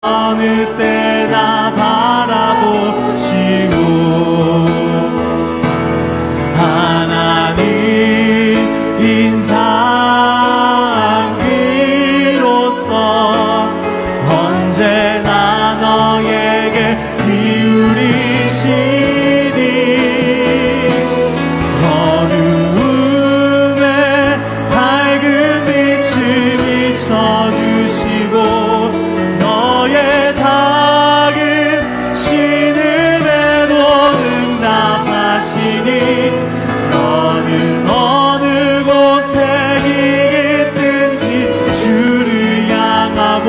어느 때나 바라보시고 하나님인 장기로서 언제나 너에게 기울이시니 어두움에 밝은 빛을 비춰주시고 너의 작은 신음에도 응답하시니 너는 어느 곳에 있든지 주를 향하고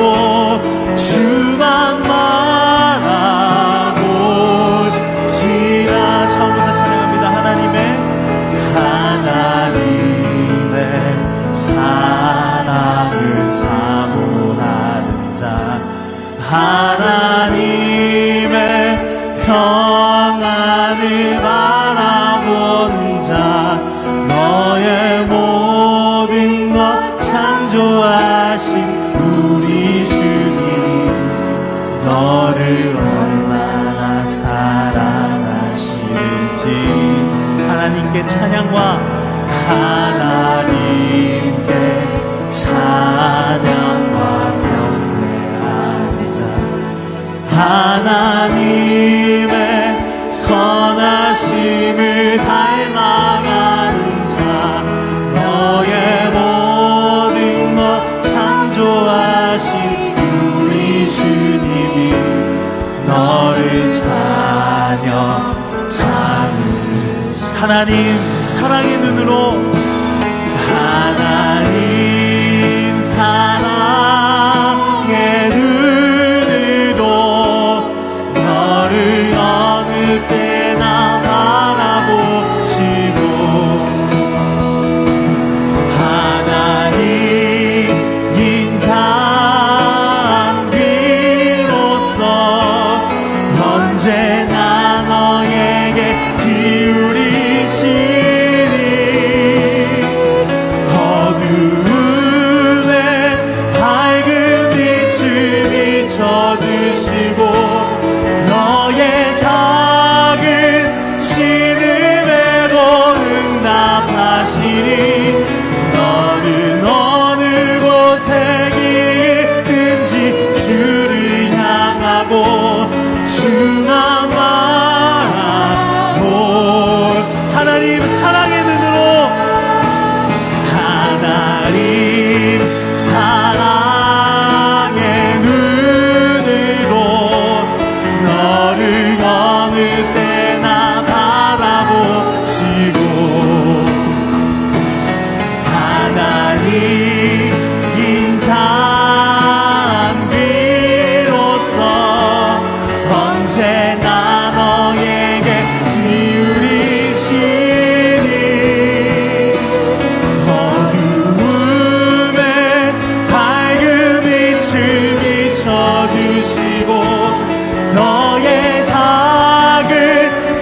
주만 바라볼지라. 처음부터 찬양합니다. 하나님의 사랑을 사모하는 자, 하나님의 평안을 바라보는 자, 너의 모든 것 창조하신 우리 주님, 너를 얼마나 사랑하시는지 하나님께 찬양과 하나님께 찬양과 하나님의 선하심을 닮아가는 자, 너의 모든 것 창조하신 우리 주님이 너를 찬양하는 하나님 사랑의 눈으로 하나님 사랑의 눈으로 너를 어느 때나 바라보시고 하나님인 장기로서 언제나 너에게 기울이시니 어두움에 밝은 빛을 비춰주시고 너의 작은 신음에도 응답하시니 너는 어느 곳에 있든지 주를 향하고 주만 바라볼 하나님 사랑의 눈으로 하나님 사랑의 눈으로 너를 어느 때나 바라보시고 하나님인 장기로서 언제나 너에게 기울이시니 어두움에 밝은 빛을 비춰주시고 너의 작은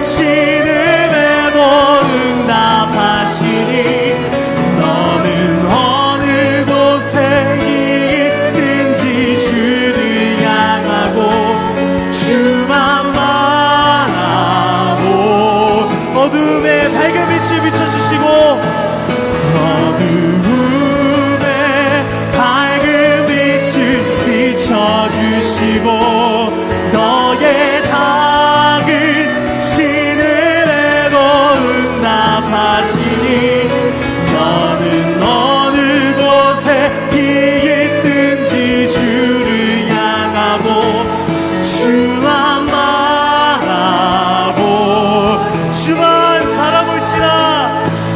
신음에도 응답하시니 너는 어느 곳에 있든지 주를 향하고 주만 바라보 어둠에 밝은 빛을 비춰주시고 어두움에 밝은 빛을 비춰주시고 너의 작은 신음에도 응답하시니 너는 어느 곳에 있든지 주를 향하고 주만 바라볼지라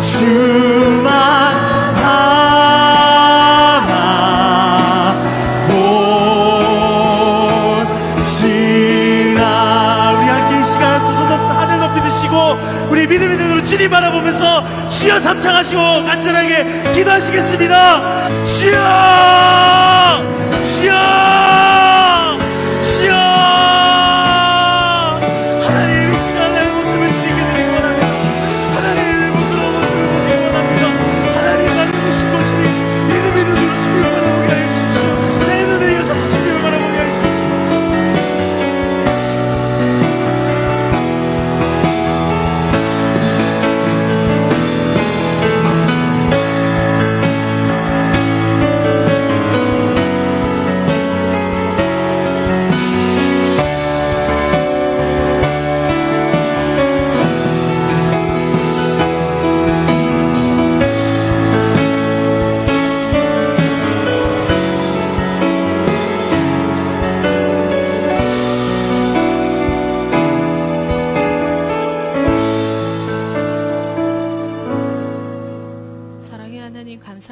주만 바라볼지라. 우리 함께 이 시간 두 손 높이 하늘 높이 드시고 우리 믿음의 눈으로 주님 바라보면서 주여 삼창하시고 간절하게 기도하시겠습니다. 주여 주여 주여 하나님 이 시간에 모습을 주님께 드리기 원합니다. 하나님의 모습을 보시기 원합니다. 하나님 나를 보시고 주님 믿음의 눈으로 주님을 바라보게 하여 주십시오. 내 눈을 여셔서 주님을 바라보게 하여 주십시오.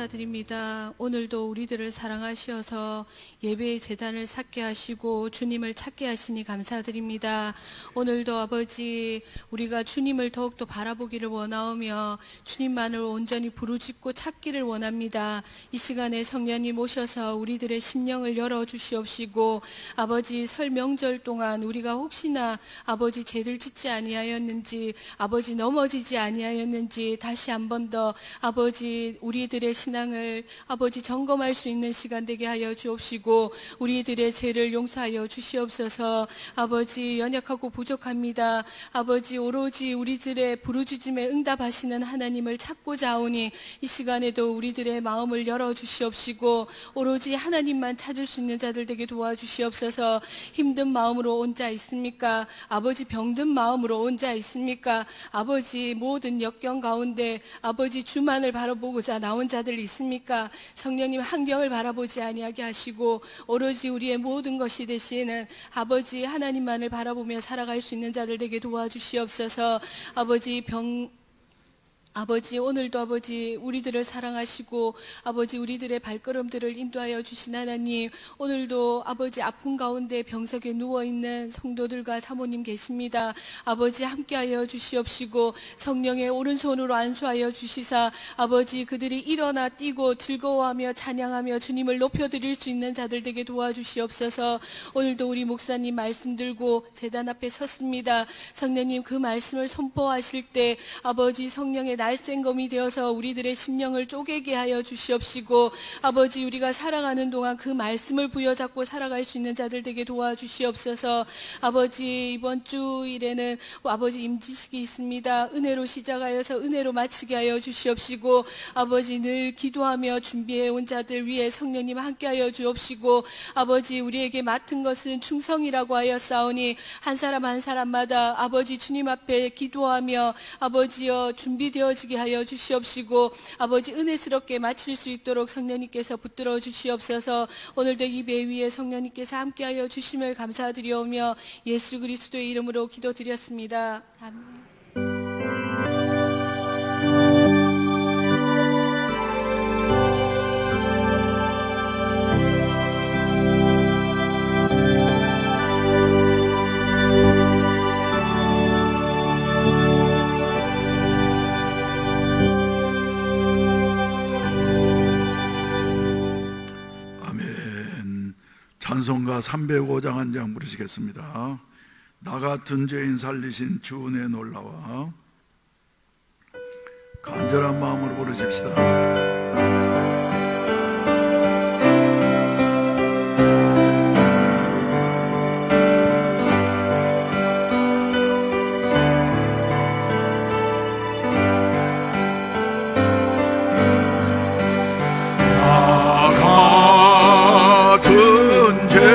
감사드립니다. 오늘도 우리들을 사랑하시어서 예배의 제단을 쌓게 하시고 주님을 찾게 하시니 감사드립니다. 오늘도 아버지 우리가 주님을 더욱더 바라보기를 원하오며 주님만을 온전히 부르짖고 찾기를 원합니다. 이 시간에 성령님 오셔서 우리들의 심령을 열어주시옵시고 아버지 설 명절 동안 우리가 혹시나 아버지 죄를 짓지 아니하였는지 아버지 넘어지지 아니하였는지 다시 한 번 더 아버지 우리들의 신앙을 아버지 점검할 수 있는 시간 되게 하여 주옵시고 우리들의 죄를 용서하여 주시옵소서. 아버지 연약하고 부족합니다. 아버지 오로지 우리들의 부르짖음에 응답하시는 하나님을 찾고자 하오니 이 시간에도 우리들의 마음을 열어주시옵시고 오로지 하나님만 찾을 수 있는 자들 되게 도와주시옵소서. 힘든 마음으로 온 자 있습니까? 아버지 병든 마음으로 온 자 있습니까? 아버지 모든 역경 가운데 아버지 주만을 바라보고자 나온 자들 있습니까? 성령님 환경을 바라보지 아니하게 하시고 오로지 우리의 모든 것이 되시는 아버지 하나님만을 바라보며 살아갈 수 있는 자들 되게 도와주시옵소서. 아버지 오늘도 아버지 우리들을 사랑하시고 아버지 우리들의 발걸음들을 인도하여 주신 하나님, 오늘도 아버지 아픈 가운데 병석에 누워있는 성도들과 사모님 계십니다. 아버지 함께하여 주시옵시고 성령의 오른손으로 안수하여 주시사 아버지 그들이 일어나 뛰고 즐거워하며 찬양하며 주님을 높여드릴 수 있는 자들 되게 도와주시옵소서. 오늘도 우리 목사님 말씀 들고 제단 앞에 섰습니다. 성령님 그 말씀을 선포하실 때 아버지 성령의 날쌘검이 되어서 우리들의 심령을 쪼개게 하여 주시옵시고 아버지 우리가 살아가는 동안 그 말씀을 부여잡고 살아갈 수 있는 자들 되게 도와주시옵소서. 아버지 이번 주일에는 아버지 임지식이 있습니다. 은혜로 시작하여서 은혜로 마치게 하여 주시옵시고 아버지 늘 기도하며 준비해 온 자들 위해 성령님 함께하여 주옵시고 아버지 우리에게 맡은 것은 충성이라고 하였사오니 한 사람 한 사람마다 아버지 주님 앞에 기도하며 아버지여 준비되어지게 하여 주시옵시고 아버지 은혜스럽게 마칠 수 있도록 성령님께서 붙들어 주시옵소서. 오늘도 이 배 위에 성령님께서 함께하여 주심을 감사드리오며 예수 그리스도의 이름으로 기도드렸습니다. 아멘. 찬송가 305장 한 장 부르시겠습니다. 나 같은 죄인 살리신 주 은혜 놀라와. 간절한 마음으로 부르십시다. 주의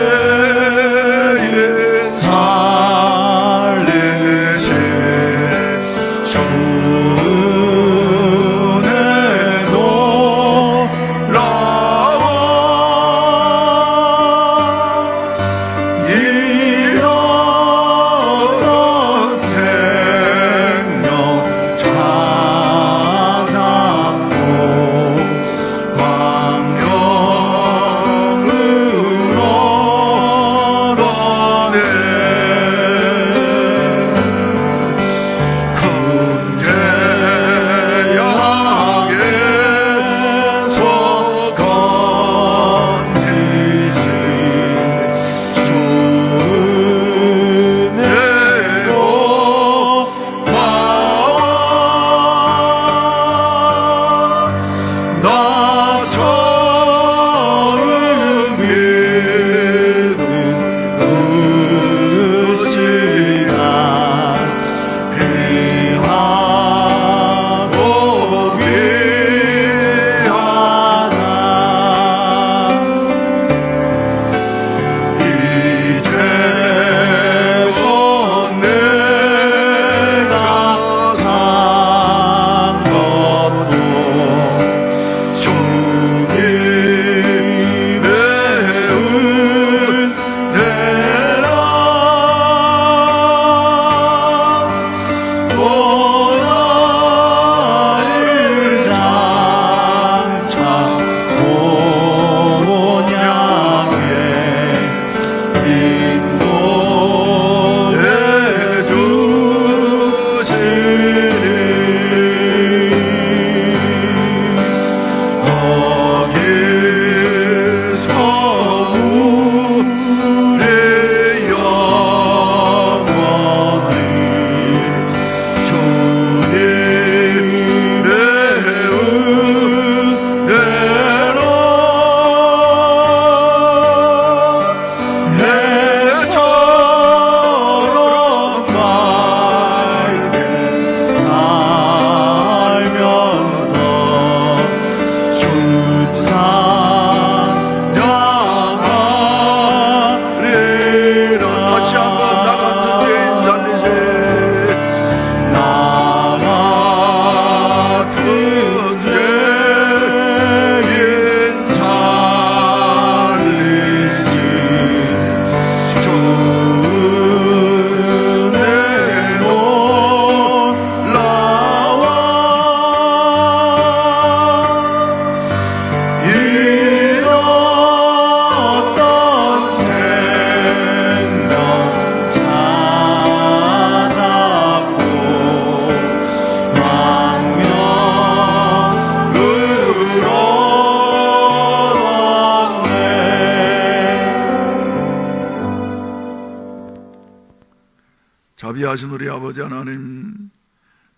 자비하신 우리 아버지 하나님,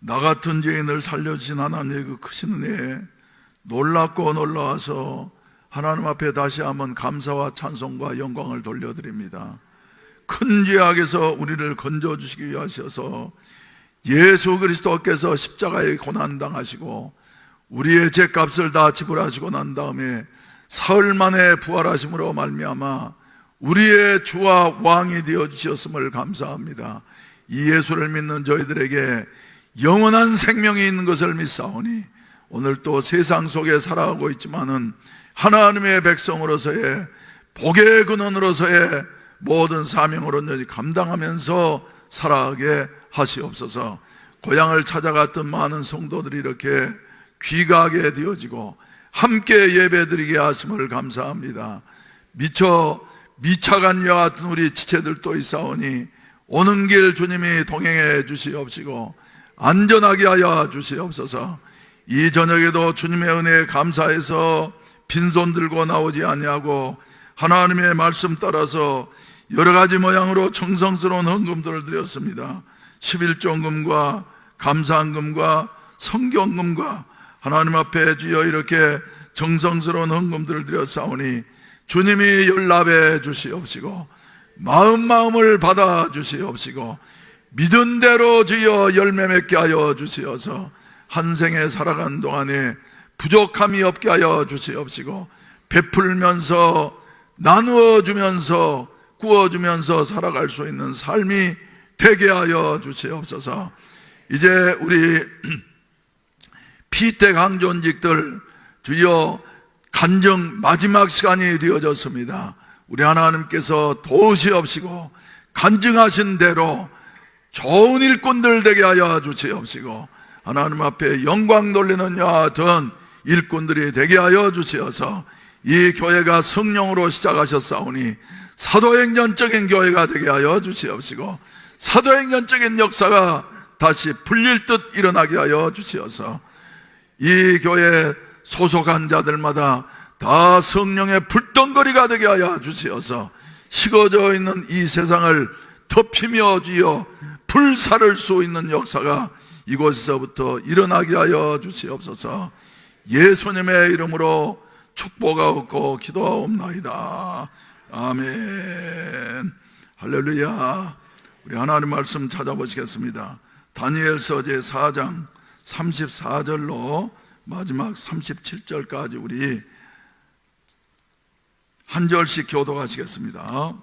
나 같은 죄인을 살려주신 하나님의 그 크신 은혜에 놀랍고 놀라워서 하나님 앞에 다시 한번 감사와 찬송과 영광을 돌려드립니다. 큰 죄악에서 우리를 건져주시기 위하셔서 예수 그리스도께서 십자가에 고난당하시고 우리의 죄값을 다 지불하시고 난 다음에 사흘 만에 부활하심으로 말미암아 우리의 주와 왕이 되어주셨음을 감사합니다. 이 예수를 믿는 저희들에게 영원한 생명이 있는 것을 믿사오니 오늘 또 세상 속에 살아가고 있지만은 하나님의 백성으로서의 복의 근원으로서의 모든 사명을 온전히 감당하면서 살아가게 하시옵소서. 고향을 찾아갔던 많은 성도들이 이렇게 귀가하게 되어지고 함께 예배드리게 하심을 감사합니다. 미쳐간 여와 같은 우리 지체들도 있사오니 오는 길 주님이 동행해 주시옵시고 안전하게 하여 주시옵소서. 이 저녁에도 주님의 은혜에 감사해서 빈손 들고 나오지 아니하고 하나님의 말씀 따라서 여러 가지 모양으로 정성스러운 헌금들을 드렸습니다. 11종금과 감사헌금과 성경금과 하나님 앞에 주여 이렇게 정성스러운 헌금들을 드렸사오니 주님이 연락해 주시옵시고 마음을 받아 주시옵시고 믿은 대로 주여 열매 맺게 하여 주시어서 한 생에 살아간 동안에 부족함이 없게 하여 주시옵시고 베풀면서 나누어 주면서 구워주면서 살아갈 수 있는 삶이 되게 하여 주시옵소서. 이제 우리 피택 항존직들 주여 간증 마지막 시간이 되어졌습니다. 우리 하나님께서 도우시옵시고 간증하신 대로 좋은 일꾼들 되게 하여 주시옵시고 하나님 앞에 영광 돌리는 여와 같은 일꾼들이 되게 하여 주시어서 이 교회가 성령으로 시작하셨사오니 사도행전적인 교회가 되게 하여 주시옵시고 사도행전적인 역사가 다시 풀릴 듯 일어나게 하여 주시어서 이 교회 소속한 자들마다 다 성령의 불덩거리가 되게 하여 주시어서 식어져 있는 이 세상을 덮이며 주여 불사를 수 있는 역사가 이곳에서부터 일어나게 하여 주시옵소서. 예수님의 이름으로 축복하옵고 기도하옵나이다. 아멘. 할렐루야. 우리 하나님 말씀 찾아보시겠습니다. 다니엘서 제4장 34절로 마지막 37절까지 우리 한 절씩 교독하시겠습니다.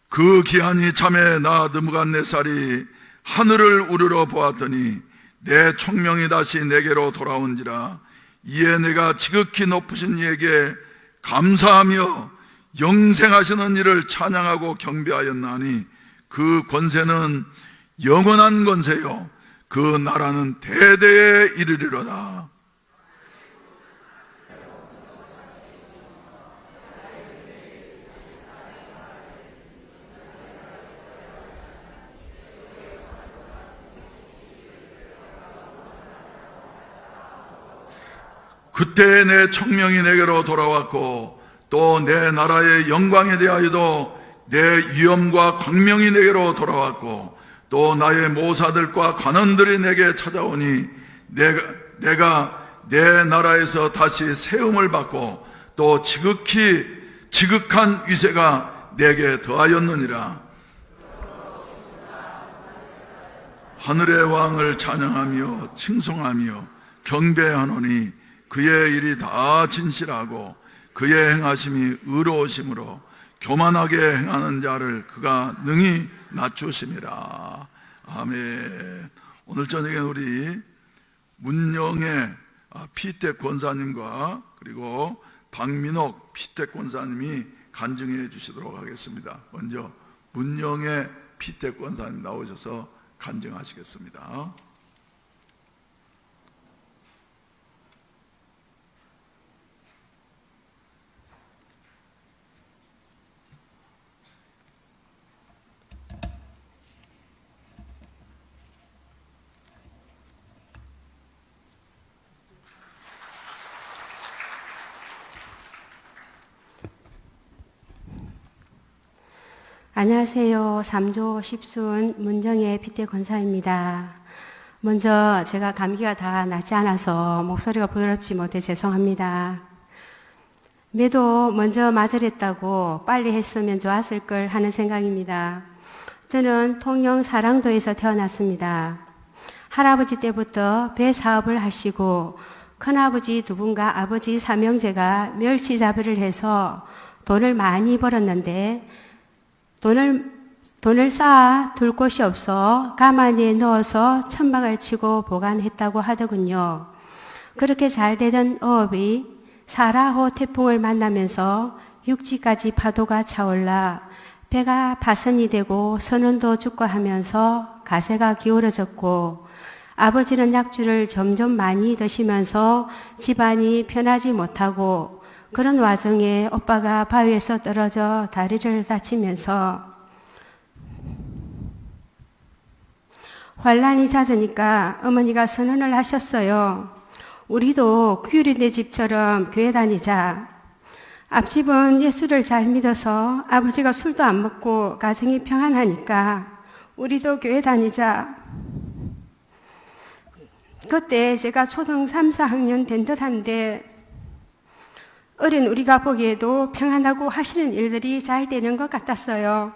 그 기한이 참에 나 느부갓네살이 하늘을 우러러 보았더니 내 총명이 다시 내게로 돌아온지라. 이에 내가 지극히 높으신 이에게 감사하며 영생하시는 이를 찬양하고 경배하였나니 그 권세는 영원한 권세요 그 나라는 대대에 이르리로다. 그때 내 청명이 내게로 돌아왔고 또 내 나라의 영광에 대하여도 내 위엄과 광명이 내게로 돌아왔고 또 나의 모사들과 관원들이 내게 찾아오니 내가 내 나라에서 다시 세움을 받고 또 지극한 위세가 내게 더하였느니라. 하늘의 왕을 찬양하며 칭송하며 경배하노니 그의 일이 다 진실하고 그의 행하심이 의로우심으로 교만하게 행하는 자를 그가 능히 낮추심이라. 아멘. 오늘 저녁에 우리 문영의 피택 권사님과 그리고 박민옥 피택 권사님이 간증해 주시도록 하겠습니다. 먼저 문영의 피택 권사님 나오셔서 간증하시겠습니다. 안녕하세요. 3조 10순 문정의 피태 권사입니다. 먼저 제가 감기가 다 낫지 않아서 목소리가 부드럽지 못해 죄송합니다. 매도 먼저 맞으랬다고 빨리 했으면 좋았을 걸 하는 생각입니다. 저는 통영 사랑도에서 태어났습니다. 할아버지 때부터 배 사업을 하시고 큰아버지 두 분과 아버지 삼형제가 멸치 잡이를 해서 돈을 많이 벌었는데 돈을 쌓아 둘 곳이 없어 가마니에 넣어서 천막을 치고 보관했다고 하더군요. 그렇게 잘 되던 어업이 사라호 태풍을 만나면서 육지까지 파도가 차올라 배가 파선이 되고 선원도 죽고 하면서 가세가 기울어졌고 아버지는 약주를 점점 많이 드시면서 집안이 편하지 못하고 그런 와중에 오빠가 바위에서 떨어져 다리를 다치면서 환란이 잦으니까 어머니가 선언을 하셨어요. 우리도 규리네 집처럼 교회 다니자. 앞집은 예수를 잘 믿어서 아버지가 술도 안 먹고 가정이 평안하니까 우리도 교회 다니자. 그때 제가 초등 3, 4학년 된 듯한데 어린 우리가 보기에도 평안하고 하시는 일들이 잘 되는 것 같았어요.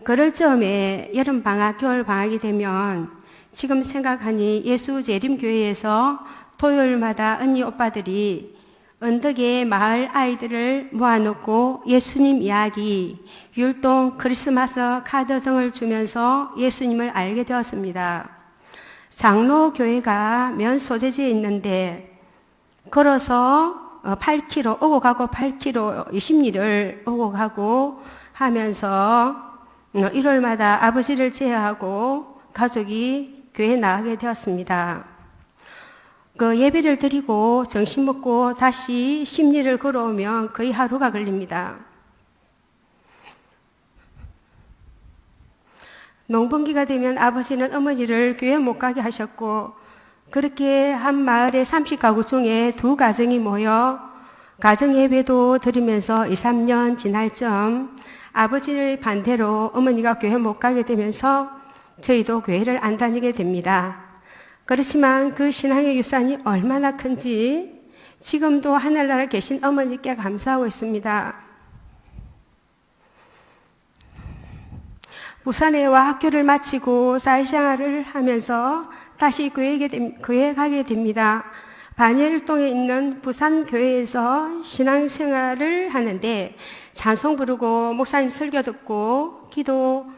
그럴 즈음에 여름방학, 겨울방학이 되면 지금 생각하니 예수 재림교회에서 토요일마다 언니 오빠들이 언덕에 마을 아이들을 모아놓고 예수님 이야기, 율동, 크리스마스 카드 등을 주면서 예수님을 알게 되었습니다. 장로교회가 면 소재지에 있는데 걸어서 8km 오고 가고 8km 20리를 오고 가고 하면서 1월마다 아버지를 제어하고 가족이 교회에 나가게 되었습니다. 그 예배를 드리고 점심 먹고 다시 10리를 걸어오면 거의 하루가 걸립니다. 농번기가 되면 아버지는 어머니를 교회 못 가게 하셨고 그렇게 한 마을의 30가구 중에 2가정이 모여 가정 예배도 드리면서 2, 3년 지날 점 아버지의 반대로 어머니가 교회 못 가게 되면서 저희도 교회를 안 다니게 됩니다. 그렇지만 그 신앙의 유산이 얼마나 큰지 지금도 하늘나라에 계신 어머니께 감사하고 있습니다. 부산에 와 학교를 마치고 사회생활을 하면서 다시 교회에 가게 됩니다. 반열동에 있는 부산교회에서 신앙생활을 하는데 찬송 부르고 목사님 설교 듣고 기도하는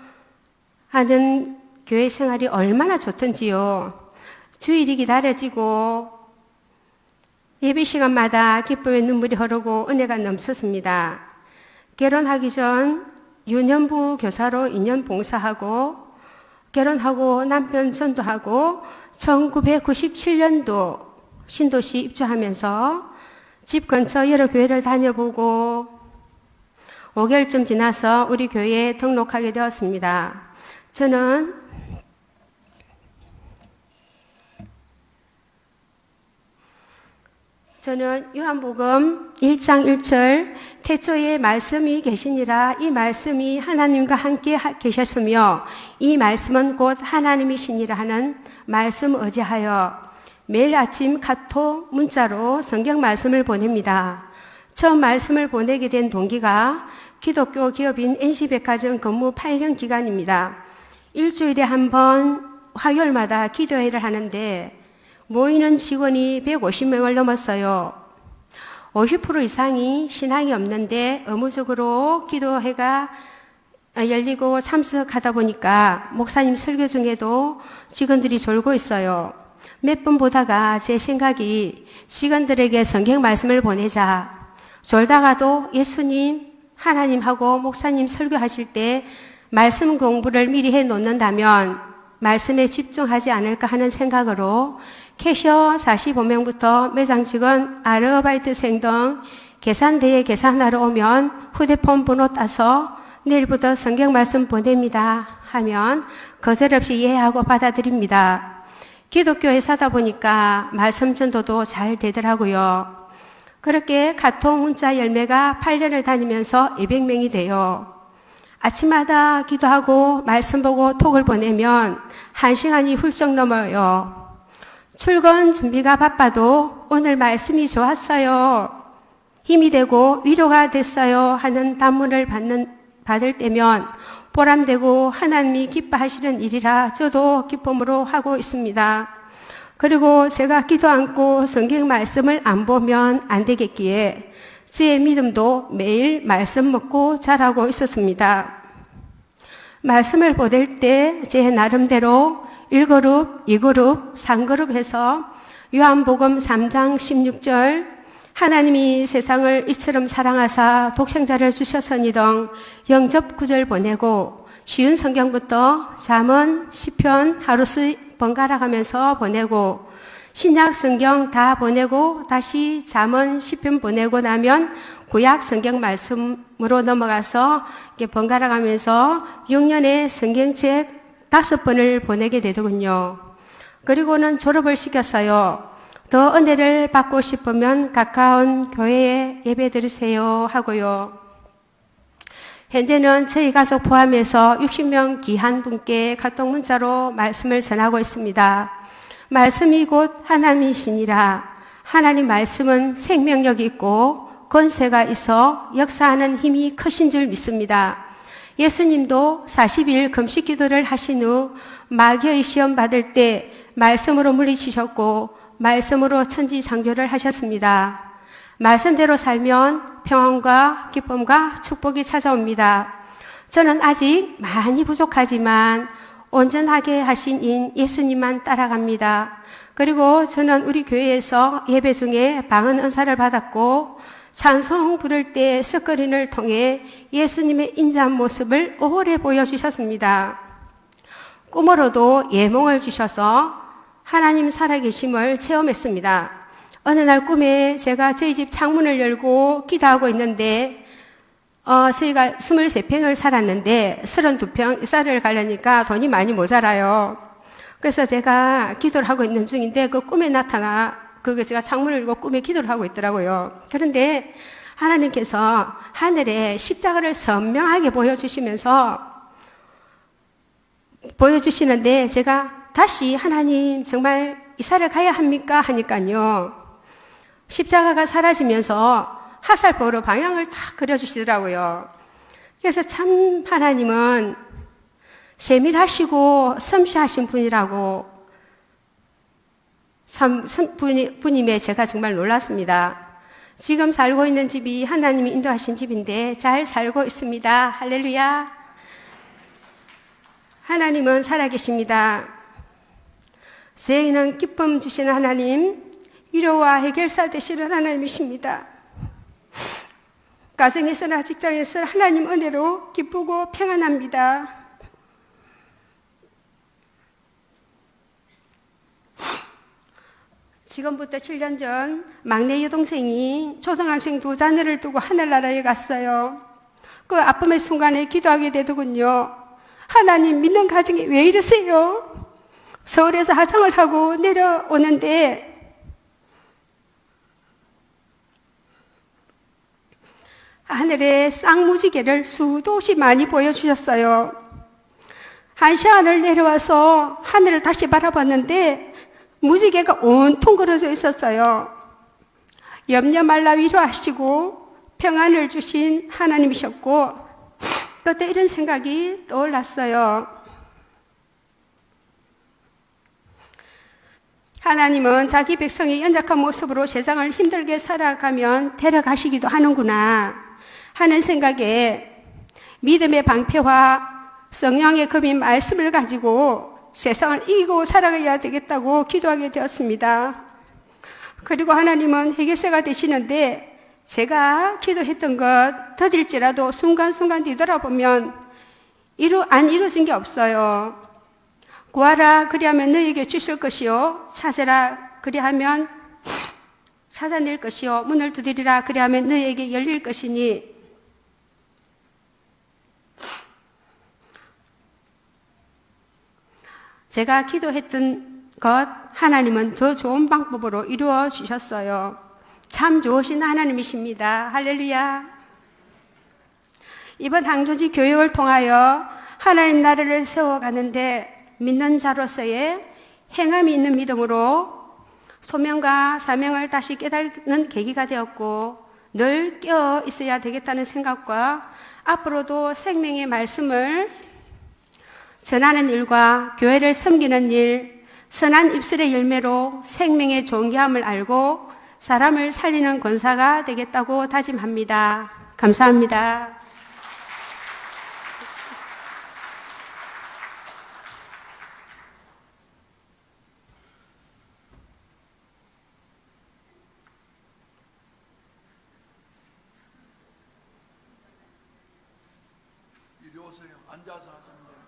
교회 생활이 얼마나 좋던지요. 주일이 기다려지고 예배 시간마다 기쁨의 눈물이 흐르고 은혜가 넘쳤습니다. 결혼하기 전 유년부 교사로 2년 봉사하고 결혼하고 남편 전도하고 1997년도 신도시 입주하면서 집 근처 여러 교회를 다녀보고 5개월쯤 지나서 우리 교회에 등록하게 되었습니다. 저는 저는 요한복음 1장 1절 태초에 말씀이 계시니라 이 말씀이 하나님과 함께 계셨으며 이 말씀은 곧 하나님이시니라 하는 말씀 의지하여 매일 아침 카톡 문자로 성경 말씀을 보냅니다. 처음 말씀을 보내게 된 동기가 기독교 기업인 NC백화점 근무 8년 기간입니다. 일주일에 한 번 화요일마다 기도회를 하는데 모이는 직원이 150명을 넘었어요. 50% 이상이 신앙이 없는데 의무적으로 기도회가 열리고 참석하다 보니까 목사님 설교 중에도 직원들이 졸고 있어요. 몇 번 보다가 제 생각이 직원들에게 성경 말씀을 보내자. 졸다가도 예수님, 하나님하고 목사님 설교하실 때 말씀 공부를 미리 해 놓는다면 말씀에 집중하지 않을까 하는 생각으로 캐셔 45명부터 매장 직원, 아르바이트생 등 계산대에 계산하러 오면 휴대폰 번호 따서 내일부터 성경 말씀 보냅니다 하면 거절없이 이해하고 받아들입니다. 기독교 회사다 보니까 말씀 전도도 잘 되더라고요. 그렇게 카톡 문자 열매가 8년을 다니면서 200명이 돼요. 아침마다 기도하고 말씀 보고 톡을 보내면 1시간이 훌쩍 넘어요. 출근 준비가 바빠도 오늘 말씀이 좋았어요. 힘이 되고 위로가 됐어요 하는 단문을 받을 때면 보람되고 하나님이 기뻐하시는 일이라 저도 기쁨으로 하고 있습니다. 그리고 제가 기도 않고 성경 말씀을 안 보면 안 되겠기에 제 믿음도 매일 말씀 먹고 자라고 있었습니다. 말씀을 보낼 때 제 나름대로 1그룹, 2그룹, 3그룹 해서 요한복음 3장 16절 하나님이 세상을 이처럼 사랑하사 독생자를 주셨으니 등 영접 구절 보내고 쉬운 성경부터 잠언, 시편 하루씩 번갈아 가면서 보내고 신약 성경 다 보내고 다시 잠언, 시편 보내고 나면 구약 성경 말씀으로 넘어가서 이렇게 번갈아 가면서 6년의 성경책 5번을 보내게 되더군요. 그리고는 졸업을 시켰어요. 더 은혜를 받고 싶으면 가까운 교회에 예배 드리세요 하고요. 현재는 저희 가족 포함해서 60명 귀한 분께 카톡 문자로 말씀을 전하고 있습니다. 말씀이 곧 하나님이시니라. 하나님 말씀은 생명력이 있고 권세가 있어 역사하는 힘이 크신 줄 믿습니다. 예수님도 40일 금식 기도를 하신 후 마귀의 시험 받을 때 말씀으로 물리치셨고 말씀으로 천지창조를 하셨습니다. 말씀대로 살면 평안과 기쁨과 축복이 찾아옵니다. 저는 아직 많이 부족하지만 온전하게 하신 인 예수님만 따라갑니다. 그리고 저는 우리 교회에서 예배 중에 방언 은사를 받았고 찬송 부를 때 스크린을 통해 예수님의 인자한 모습을 오래 보여주셨습니다. 꿈으로도 예몽을 주셔서 하나님 살아계심을 체험했습니다. 어느 날 꿈에 제가 저희 집 창문을 열고 기도하고 있는데 저희가 23평을 살았는데 32평 쌀을 가려니까 돈이 많이 모자라요. 그래서 제가 기도를 하고 있는 중인데 그 꿈에 제가 창문을 열고 꿈에 기도를 하고 있더라고요. 그런데 하나님께서 하늘에 십자가를 선명하게 보여주시는데 제가 다시 하나님 정말 이사를 가야 합니까? 하니까요. 십자가가 사라지면서 화살표로 방향을 딱 그려주시더라고요. 그래서 참 하나님은 세밀하시고 섬세하신 분이라고 분임에 제가 정말 놀랐습니다. 지금 살고 있는 집이 하나님이 인도하신 집인데 잘 살고 있습니다. 할렐루야. 하나님은 살아계십니다. 저에게는 기쁨 주시는 하나님, 위로와 해결사 되시는 하나님이십니다. 가정에서나 직장에서 하나님 은혜로 기쁘고 평안합니다. 지금부터 7년 전 막내 여동생이 초등학생 2자녀를 두고 하늘나라에 갔어요. 그 아픔의 순간에 기도하게 되더군요. 하나님 믿는 가정이 왜 이러세요? 서울에서 하상을 하고 내려오는데 하늘에 쌍무지개를 수도 없이 많이 보여주셨어요. 한 시간을 내려와서 하늘을 다시 바라봤는데 무지개가 온통 걸어져 있었어요. 염려 말라 위로하시고 평안을 주신 하나님이셨고, 그때 이런 생각이 떠올랐어요. 하나님은 자기 백성이 연약한 모습으로 세상을 힘들게 살아가면 데려가시기도 하는구나 하는 생각에 믿음의 방패와 성령의 검인 말씀을 가지고 세상을 이기고 살아가야 되겠다고 기도하게 되었습니다. 그리고 하나님은 해결사가 되시는데 제가 기도했던 것 더딜지라도 순간순간 뒤돌아보면 안 이루어진 게 없어요. 구하라 그리하면 너에게 주실 것이요, 찾으라 그리하면 찾아낼 것이요, 문을 두드리라 그리하면 너에게 열릴 것이니, 제가 기도했던 것 하나님은 더 좋은 방법으로 이루어 주셨어요. 참 좋으신 하나님이십니다. 할렐루야. 이번 항조지 교육을 통하여 하나님 나라를 세워가는데 믿는 자로서의 행함이 있는 믿음으로 소명과 사명을 다시 깨닫는 계기가 되었고, 늘 깨어 있어야 되겠다는 생각과 앞으로도 생명의 말씀을 전하는 일과 교회를 섬기는 일, 선한 입술의 열매로 생명의 존귀함을 알고 사람을 살리는 권사가 되겠다고 다짐합니다. 감사합니다. 이리 오세요. 앉아서 하시면 돼요.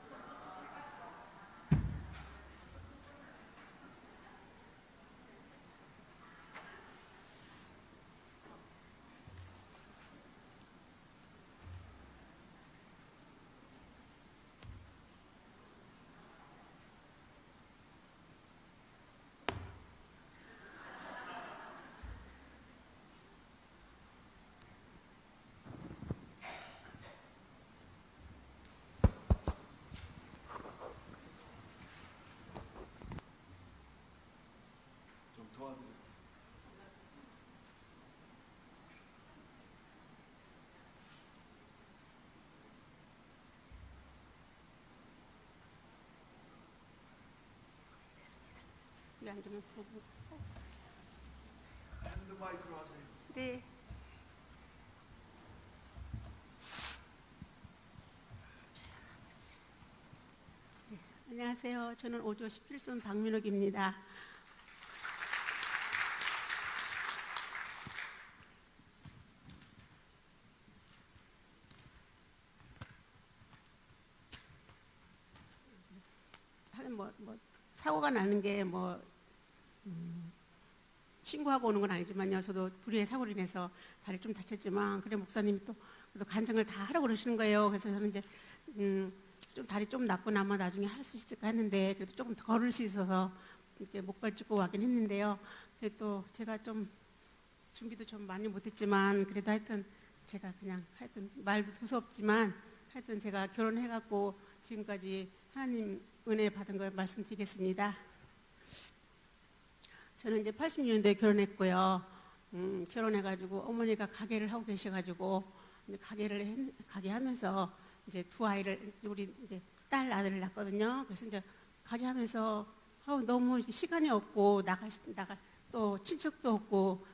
좀 도와드릴게요. 여기 앉으면 보고. 핸드 마이크로 하세요. 네. 안녕하세요. 저는 5조 17순 박민옥입니다. 사고가 나는 게 신고하고 오는 건 아니지만요. 저도 불의의 사고로 인해서 다리를 좀 다쳤지만, 그래 목사님이 또 그래도 간증을 다 하라고 그러시는 거예요. 그래서 저는 이제 좀 다리 좀 낫고 나면 나중에 할 수 있을까 했는데, 그래도 조금 더 걸을 수 있어서 이렇게 목발 짚고 와긴 했는데요. 그래도 제가 좀 준비도 좀 많이 못했지만, 그래도 하여튼 제가 그냥 하여튼 말도 두서없지만 하여튼 제가 결혼해갖고 지금까지 하나님 은혜 받은 걸 말씀드리겠습니다. 저는 이제 80년대에 결혼했고요. 결혼해가지고 어머니가 가게를 하고 계셔가지고 이제 가게 하면서 이제 두 아이를, 우리 이제 딸 아들을 낳았거든요. 그래서 이제 가게 하면서 너무 시간이 없고 또 친척도 없고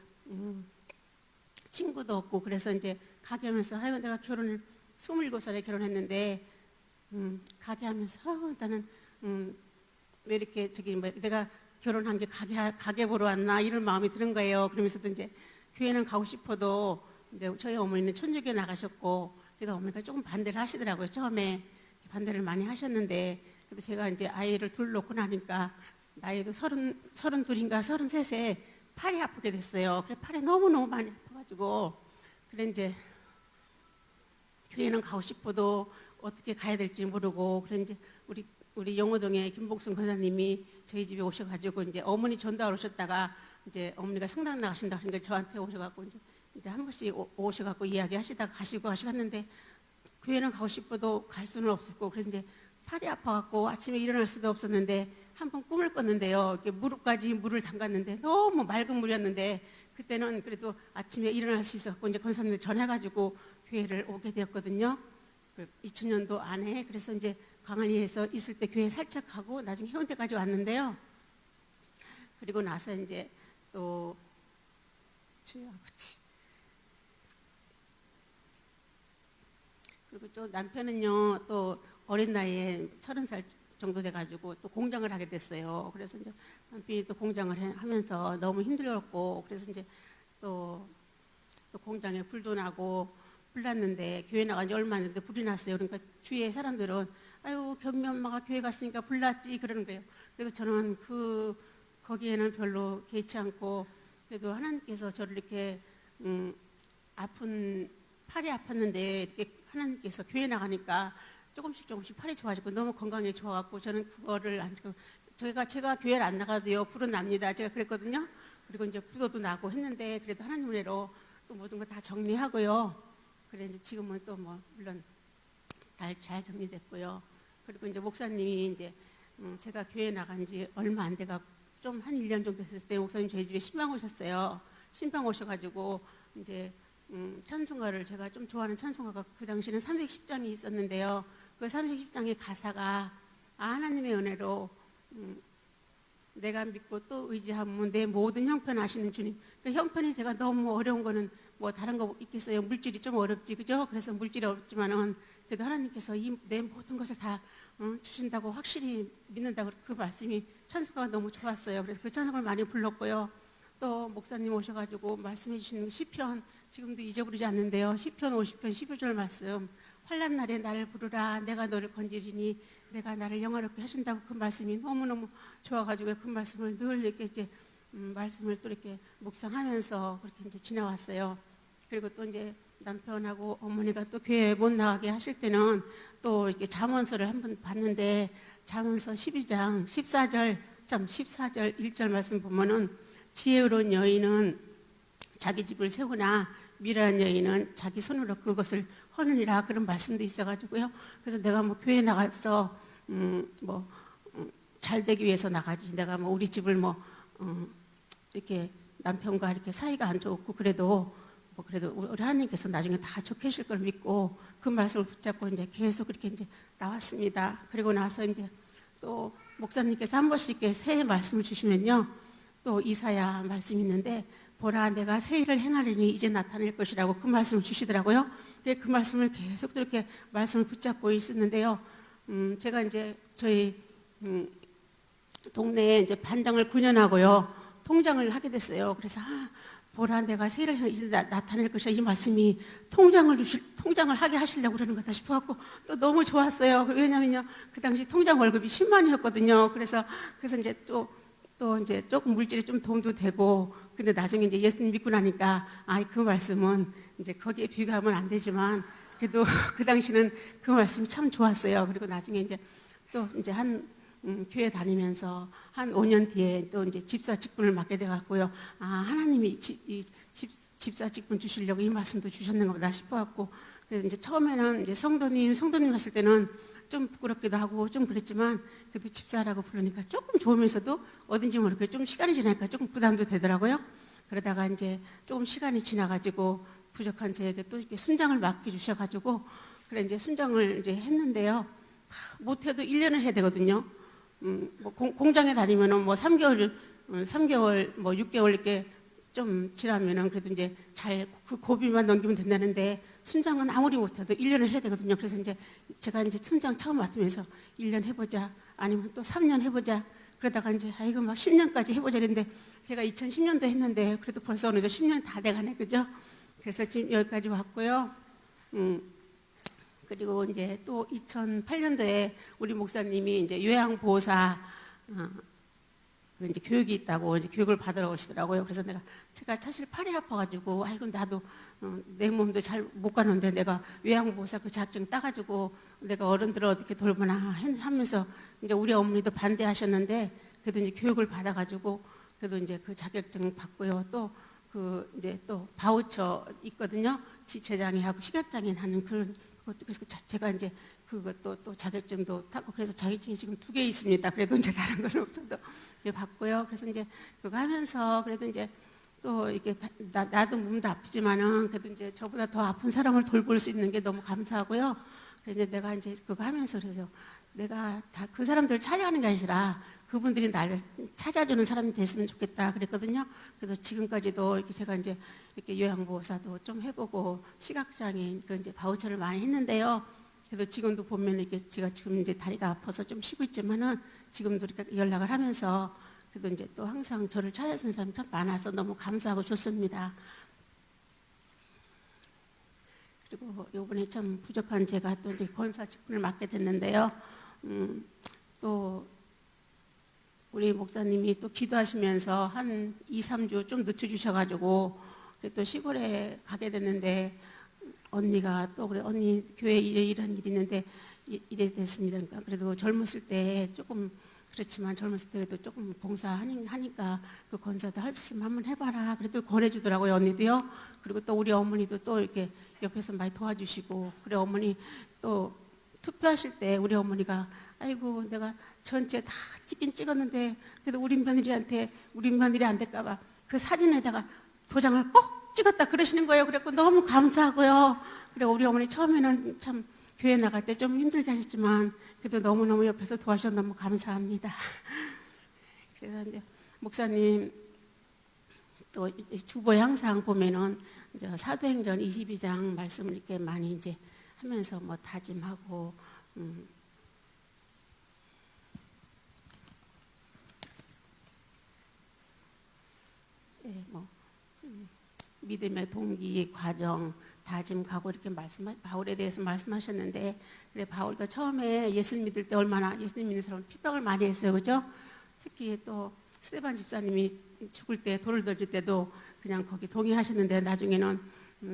친구도 없고, 그래서 이제 가게 하면서 내가 결혼을 27살에 결혼했는데 가게 하면서 나는 왜 이렇게 내가 결혼한 게 가게 보러 왔나 이런 마음이 드는 거예요. 그러면서도 이제 교회는 가고 싶어도 이제 저희 어머니는 천주교에 나가셨고, 그래서 어머니가 조금 반대를 하시더라고요. 처음에 반대를 많이 하셨는데, 그래도 제가 이제 아이를 둘 놓고 나니까 나이도 32인가 33에 팔이 아프게 됐어요. 그래 팔이 너무너무 많이 아파가지고, 그래 이제 교회는 가고 싶어도 어떻게 가야 될지 모르고, 그래 이제 우리 영호동에 김복순 권사님이 저희 집에 오셔가지고 이제 어머니 전도하러 오셨다가 이제 어머니가 성당 나가신다 그러니까 저한테 오셔가지고 이제 이제 한 번씩 오셔갖고 이야기하시다가 가시고 하시는데 교회는 가고 싶어도 갈 수는 없었고 그래서 이제 팔이 아파갖고 아침에 일어날 수도 없었는데 한 번 꿈을 꿨는데요. 이렇게 무릎까지 물을 담갔는데 너무 맑은 물이었는데 그때는 그래도 아침에 일어날 수 있었고 이제 권사님들 전해가지고 교회를 오게 되었거든요. 2000년도 안에 그래서 이제 광안리에서 있을 때 교회 살짝 가고 나중에 해운대까지 왔는데요. 그리고 나서 이제 또 주여 아버지 그리고 또 남편은요 또 어린 나이에 30살 정도 돼가지고 또 공장을 하게 됐어요. 그래서 이제 남편이 또 공장을 하면서 너무 힘들었고 그래서 이제 또 공장에 불도 나고 불 났는데 교회 나간 지 얼마 안 됐는데 불이 났어요. 그러니까 주위의 사람들은 아유 경미 엄마가 교회 갔으니까 불 났지 그러는 거예요. 그래서 저는 거기에는 별로 개의치 않고 그래도 하나님께서 저를 이렇게 팔이 아팠는데 이렇게 하나님께서 교회 나가니까 조금씩 팔이 좋아지고 너무 건강에 좋아갖고 저는 그거를 안 제가 교회를 안 나가도요 불은 납니다. 제가 그랬거든요. 그리고 이제 부도도 나고 했는데 그래도 하나님 은혜로 또 모든 거 다 정리하고요. 그래 이제 지금은 또 뭐 물론 잘 정리됐고요. 그리고 이제 목사님이 이제 제가 교회 나간 지 얼마 안 돼가 좀 한 1년 정도 됐을 때 목사님 저희 집에 신방 오셨어요. 신방 오셔가지고 이제 찬송가를 제가 좀 좋아하는 찬송가가 그 당시에는 310장이 있었는데요. 그 310장의 가사가 하나님의 은혜로 내가 믿고 또 의지하면 내 모든 형편 아시는 주님. 그 형편이 제가 너무 어려운 거는 뭐 다른 거 있겠어요. 물질이 좀 어렵지 그죠? 그래서 물질이 어렵지만은 그래도 하나님께서 내 모든 것을 다 주신다고 확실히 믿는다고 그 말씀이 찬송가가 너무 좋았어요. 그래서 그 찬송을 많이 불렀고요. 또 목사님 오셔가지고 말씀해 주시는 시편 지금도 잊어버리지 않는데요. 시편 50편 12절 말씀 환난 날에 나를 부르라 내가 너를 건지리니 내가 나를 영화롭게 하신다고 그 말씀이 너무너무 좋아가지고 그 말씀을 늘 이렇게 이제 말씀을 또 이렇게 묵상하면서 그렇게 이제 지나왔어요. 그리고 또 이제 남편하고 어머니가 또 교회 못 나가게 하실 때는 또 이렇게 잠언서를 한번 봤는데 잠언서 12장 14절 1절 말씀 보면은 지혜로운 여인은 자기 집을 세우나 미련한 여인은 자기 손으로 그것을 허느니라 그런 말씀도 있어가지고요. 그래서 내가 뭐 교회 나가서 잘 되기 위해서 나가지 내가 뭐 우리 집을 이렇게 남편과 이렇게 사이가 안 좋고 그래도 우리 하나님께서 나중에 다 좋게 하실 걸 믿고 그 말씀을 붙잡고 이제 계속 그렇게 이제 나왔습니다. 그리고 나서 이제 또 목사님께서 한 번씩 이렇게 새해 말씀을 주시면요. 또 이사야 말씀이 있는데 보라 내가 새 일을 행하리니 이제 나타낼 것이라고 그 말씀을 주시더라고요. 그 말씀을 계속 이렇게 말씀을 붙잡고 있었는데요. 제가 이제 저희 동네에 이제 반장을 9년 하고요. 통장을 하게 됐어요. 그래서 보라 내가 새 일을 이제 나타낼 것이야 이 말씀이 통장을 하게 하시려고 그러는 거다 싶어갖고 또 너무 좋았어요. 왜냐면요 그 당시 통장 월급이 10만 원이었거든요. 그래서 이제 또 이제 조금 물질이 좀 도움도 되고 근데 나중에 이제 예수님 믿고 나니까 그 말씀은 이제 거기에 비교하면 안 되지만 그래도 그 당시는 그 말씀이 참 좋았어요. 그리고 나중에 이제 또 이제 교회 다니면서 한 5년 뒤에 또 이제 집사 직분을 맡게 돼 갖고요. 하나님이 집사 직분 주시려고 이 말씀도 주셨는가 보다 싶어갖고 그래서 이제 처음에는 이제 성도님 했을 때는 좀 부끄럽기도 하고 좀 그랬지만 그래도 집사라고 부르니까 조금 좋으면서도 어딘지 모르게 좀 시간이 지나니까 조금 부담도 되더라고요. 그러다가 이제 조금 시간이 지나가지고 부족한 저에게 또 이렇게 순장을 맡겨주셔가지고 그래 이제 순장을 이제 했는데요. 못해도 1년을 해야 되거든요. 공장에 다니면은 3개월, 6개월 이렇게 좀 지나면은 그래도 이제 잘 그 고비만 넘기면 된다는데 순장은 아무리 못해도 1년을 해야 되거든요. 그래서 이제 제가 이제 순장 처음 맡으면서 1년 해보자 아니면 또 3년 해보자 그러다가 이제 막 10년까지 해보자 그랬는데 제가 2010년도 했는데 그래도 벌써 어느덧 10년 다 돼가네 그죠? 그래서 지금 여기까지 왔고요. 그리고 이제 또 2008년도에 우리 목사님이 이제 요양보호사 이제 교육이 있다고 이제 교육을 받으러 오시더라고요. 그래서 제가 사실 팔이 아파가지고 나도 내 몸도 잘 못 가는데 내가 요양보호사 그 자격증 따가지고 내가 어른들을 어떻게 돌보나 하면서 이제 우리 어머니도 반대하셨는데 그래도 이제 교육을 받아가지고 그래도 이제 그 자격증 받고요. 또 이제 또 바우처 있거든요. 지체장애 하고 시각장애 하는 그런 것도, 그래서 제가 이제 그것도 또 자격증도 타고, 그래서 자격증이 지금 2개 있습니다. 그래도 이제 다른 건 없어도 받고요. 그래서 이제 그거 하면서 그래도 이제 또 이렇게 나도 몸도 아프지만은 그래도 이제 저보다 더 아픈 사람을 돌볼 수 있는 게 너무 감사하고요. 그래서 이제 내가 이제 그거 하면서 그래서 내가 다 그 사람들을 찾아가는 게 아니라 그분들이 나를 찾아주는 사람이 됐으면 좋겠다 그랬거든요. 그래서 지금까지도 이렇게 제가 이제 이렇게 요양보호사도 좀 해보고 시각장애인 그 이제 바우처를 많이 했는데요. 그래도 지금도 보면 이렇게 제가 지금 이제 다리가 아파서 좀 쉬고 있지만은 지금도 이렇게 연락을 하면서 그래도 이제 또 항상 저를 찾아주는 사람이 참 많아서 너무 감사하고 좋습니다. 그리고 이번에 참 부족한 제가 또 이제 권사 직분을 맡게 됐는데요. 또 우리 목사님이 또 기도하시면서 한 2, 3주 좀 늦춰주셔가지고 또 시골에 가게 됐는데 언니가 또 그래 언니 교회 이런 일이 있는데 이래 됐습니다. 그러니까 그래도 젊었을 때 조금 그렇지만 젊었을 때도 조금 봉사하니까 그 권사도 할 수 있으면 한번 해봐라. 그래도 권해주더라고요, 언니도요. 그리고 또 우리 어머니도 또 이렇게 옆에서 많이 도와주시고, 그래 어머니 또 투표하실 때 우리 어머니가 아이고 내가 전체 다 찍긴 찍었는데 그래도 우리 며느리 안 될까봐 그 사진에다가 도장을 꼭 찍었다 그러시는 거예요. 그래서 너무 감사하고요. 그래 우리 어머니 처음에는 참 교회 나갈 때 좀 힘들게 하셨지만 그래도 너무너무 옆에서 도와주셔서 너무 감사합니다. 그래서 이제 목사님 또 이제 주보에 항상 보면은 이제 사도행전 22장 말씀을 이렇게 많이 이제 하면서 뭐 다짐하고 믿음의 동기, 과정, 다짐, 각오 이렇게 바울에 대해서 말씀하셨는데, 그래 바울도 처음에 예수 믿을 때 얼마나 예수 믿는 사람은 핍박을 많이 했어요, 그죠? 특히 또 스데반 집사님이 죽을 때 돌을 던질 때도 그냥 거기 동의하셨는데 나중에는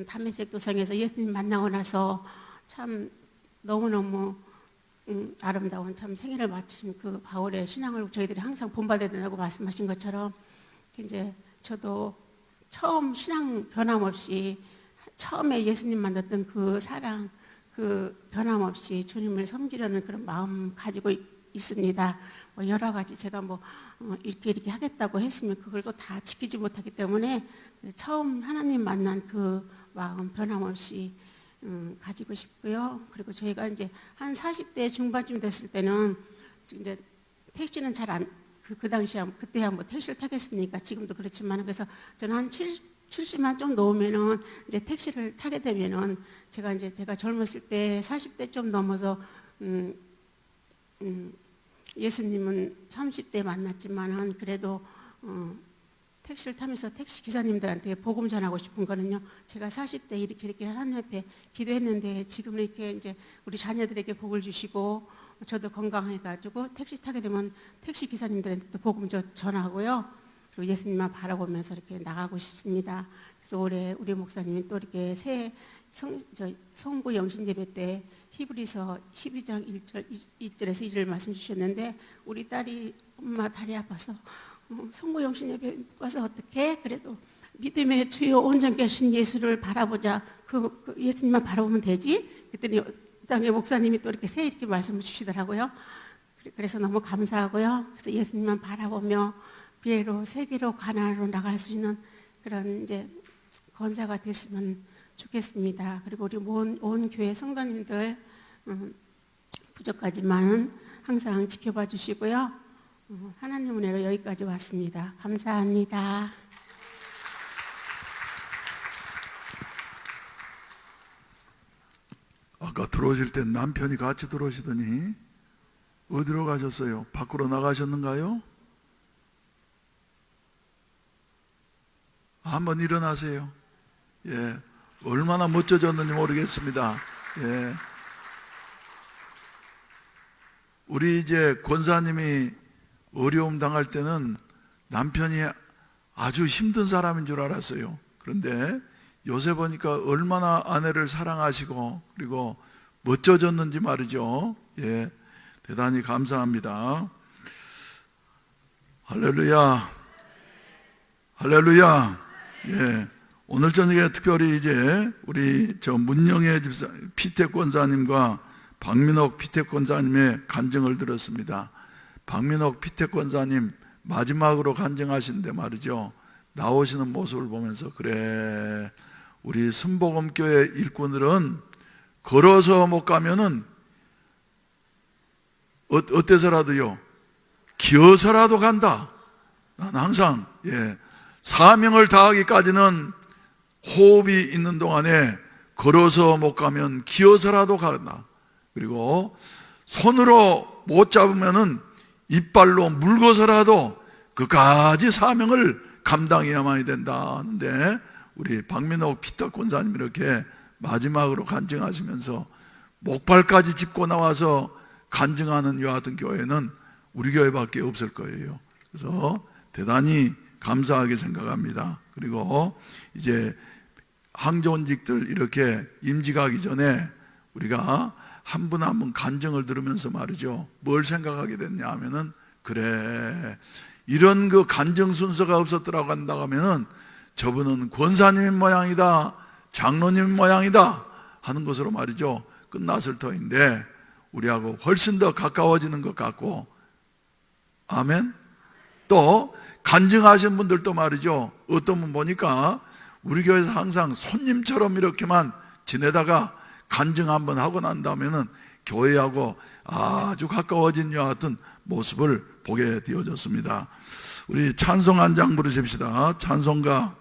담메색 도상에서 예수님 만나고 나서 참 너무너무 아름다운 참 생애를 마친 그 바울의 신앙을 저희들이 항상 본받아야 된다고 말씀하신 것처럼 이제 저도 처음 신앙 변함없이 처음에 예수님 만났던 그 사랑, 그 변함없이 주님을 섬기려는 그런 마음 가지고 있습니다. 뭐 여러 가지 제가 뭐 이렇게 하겠다고 했으면 그걸 또 다 지키지 못하기 때문에 처음 하나님 만난 그 마음 변함없이 가지고 싶고요. 그리고 저희가 이제 한 40대 중반쯤 됐을 때는 이제 택시는 잘 안, 그 당시에 그때야 뭐 택시를 타겠습니까? 지금도 그렇지만 그래서 저는 한 70만 좀 넘으면은 이제 택시를 타게 되면은 제가 젊었을 때 40대 좀 넘어서 예수님은 30대 만났지만은 그래도 택시를 타면서 택시 기사님들한테 복음 전하고 싶은 거는요. 제가 40대 이렇게 하나님 앞에 기도했는데 지금 이렇게 이제 우리 자녀들에게 복을 주시고 저도 건강해가지고 택시 타게 되면 택시 기사님들한테도 복음 전하고요. 그리고 예수님만 바라보면서 이렇게 나가고 싶습니다. 그래서 올해 우리 목사님이 또 이렇게 새 성부 영신 예배 때 히브리서 12장 1절에서 2절 말씀 주셨는데 우리 딸이 엄마 다리 아파서 성부 영신 예배 와서 어떻게 그래도 믿음의 주요 온전케 하신 예수를 바라보자. 그 예수님만 바라보면 되지? 그랬더니 그다음에 목사님이 또 이렇게 이렇게 말씀을 주시더라고요. 그래서 너무 감사하고요. 그래서 예수님만 바라보며 비례로 세비로 가나안으로 나갈 수 있는 그런 이제 권사가 됐으면 좋겠습니다. 그리고 우리 온 교회 성도님들 부족하지만 항상 지켜봐 주시고요. 하나님 은혜로 여기까지 왔습니다. 감사합니다. 아까 들어오실 때 남편이 같이 들어오시더니 어디로 가셨어요? 밖으로 나가셨는가요? 한번 일어나세요. 예, 얼마나 멋져졌는지 모르겠습니다. 예, 우리 이제 권사님이 어려움 당할 때는 남편이 아주 힘든 사람인 줄 알았어요. 그런데 요새 보니까 얼마나 아내를 사랑하시고 그리고 멋져졌는지 말이죠. 예, 대단히 감사합니다. 할렐루야, 할렐루야. 예, 오늘 저녁에 특별히 이제 우리 저 문영애 집사 피택 권사님과 박민옥 피택 권사님의 간증을 들었습니다. 박민옥 피택 권사님 마지막으로 간증하신데 말이죠, 나오시는 모습을 보면서 그래, 우리 순복음교회 일꾼들은 걸어서 못 가면은 어때서라도요, 기어서라도 간다. 난 항상 사명을 다하기까지는 호흡이 있는 동안에 걸어서 못 가면 기어서라도 간다. 그리고 손으로 못 잡으면은 이빨로 물고서라도 그까지 사명을 감당해야만 된다 하는데, 우리 박민옥 피터 권사님 이렇게 마지막으로 간증하시면서 목발까지 짚고 나와서 간증하는 요 같은 교회는 우리 교회밖에 없을 거예요. 그래서 대단히 감사하게 생각합니다. 그리고 이제 항존직들 이렇게 임직하기 전에 우리가 한 분 한 분 간증을 들으면서 말이죠, 뭘 생각하게 됐냐 하면은, 그래, 이런 그 간증 순서가 없었더라고 한다고 하면은 저분은 권사님 모양이다, 장로님 모양이다 하는 것으로 말이죠, 끝났을 터인데 우리하고 훨씬 더 가까워지는 것 같고, 아멘. 또 간증하신 분들도 말이죠, 어떤 분 보니까 우리 교회에서 항상 손님처럼 이렇게만 지내다가 간증 한번 하고 난 다음에는 교회하고 아주 가까워진 여 같은 모습을 보게 되어졌습니다. 우리 찬송 한 장 부르십시다. 찬송가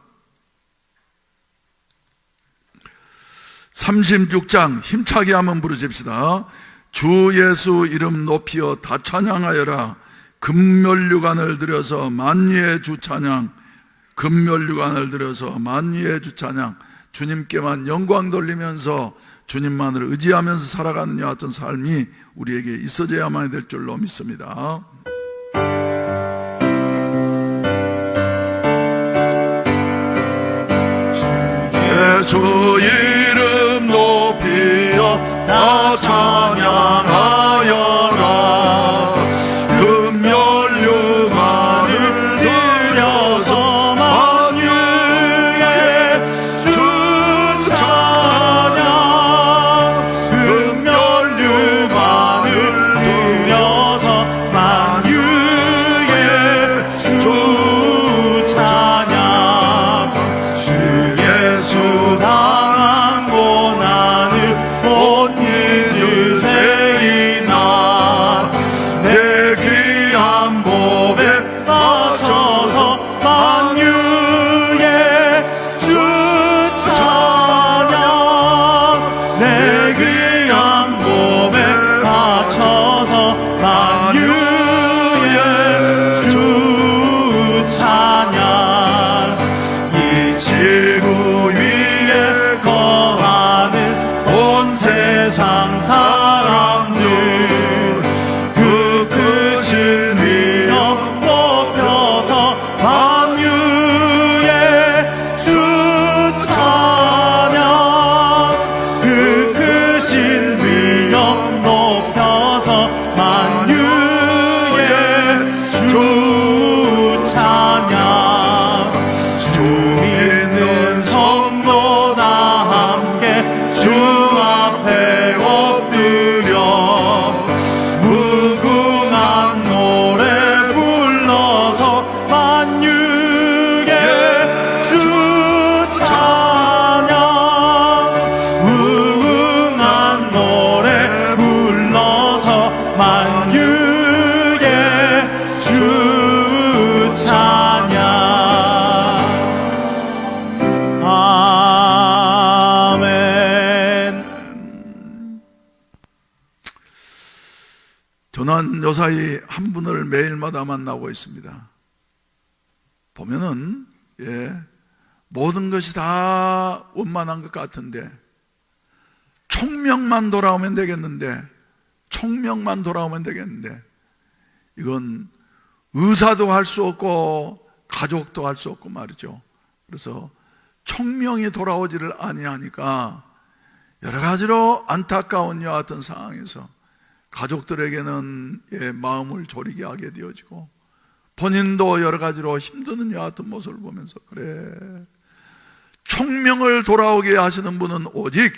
36장 힘차게 한번 부르십시다. 주 예수 이름 높이어 다 찬양하여라. 금멸류관을 들여서 만유의 주 찬양, 금멸류관을 들여서 만유의 주 찬양. 주님께만 영광 돌리면서 주님만을 의지하면서 살아가는 여 같은 삶이 우리에게 있어져야만 될 줄로 믿습니다. 예수 이름 높이어 다 찬양하여라. 금멸류관을 들여서 만유의 주 찬양, 금멸류관을 들여서 만유의 주 찬양. 주 예수 당한 고난을 못 잊을 죄이나 내 귀한 법에 맞춰서 만유의 주 찬양, 내 귀한 법에 맞춰서 만유의 주 찬양. 이 지구 위에 거하는 온 세상 사람들 그 크신 위엄 높여서 만유의 주 찬양, 그 크신 위엄 높여서 만유의 주 찬양. 주 믿는 성도 다 함께 주 앞에 엎드려 무궁한 노래 불러서 만유의 주 찬양, 무궁한 노래 불러서 만유의 주 찬양. 아멘. 저는 요사이 한 분을 매일마다 만나고 있습니다. 보면은 모든 것이 다 원만한 것 같은데 총명만 돌아오면 되겠는데, 총명만 돌아오면 되겠는데 이건 의사도 할 수 없고 가족도 할 수 없고 말이죠. 그래서 총명이 돌아오지를 아니하니까 여러 가지로 안타까운 여 같은 상황에서 가족들에게는 마음을 졸이게 하게 되어지고 본인도 여러 가지로 힘드는 여 같은 모습을 보면서 그래, 총명을 돌아오게 하시는 분은 오직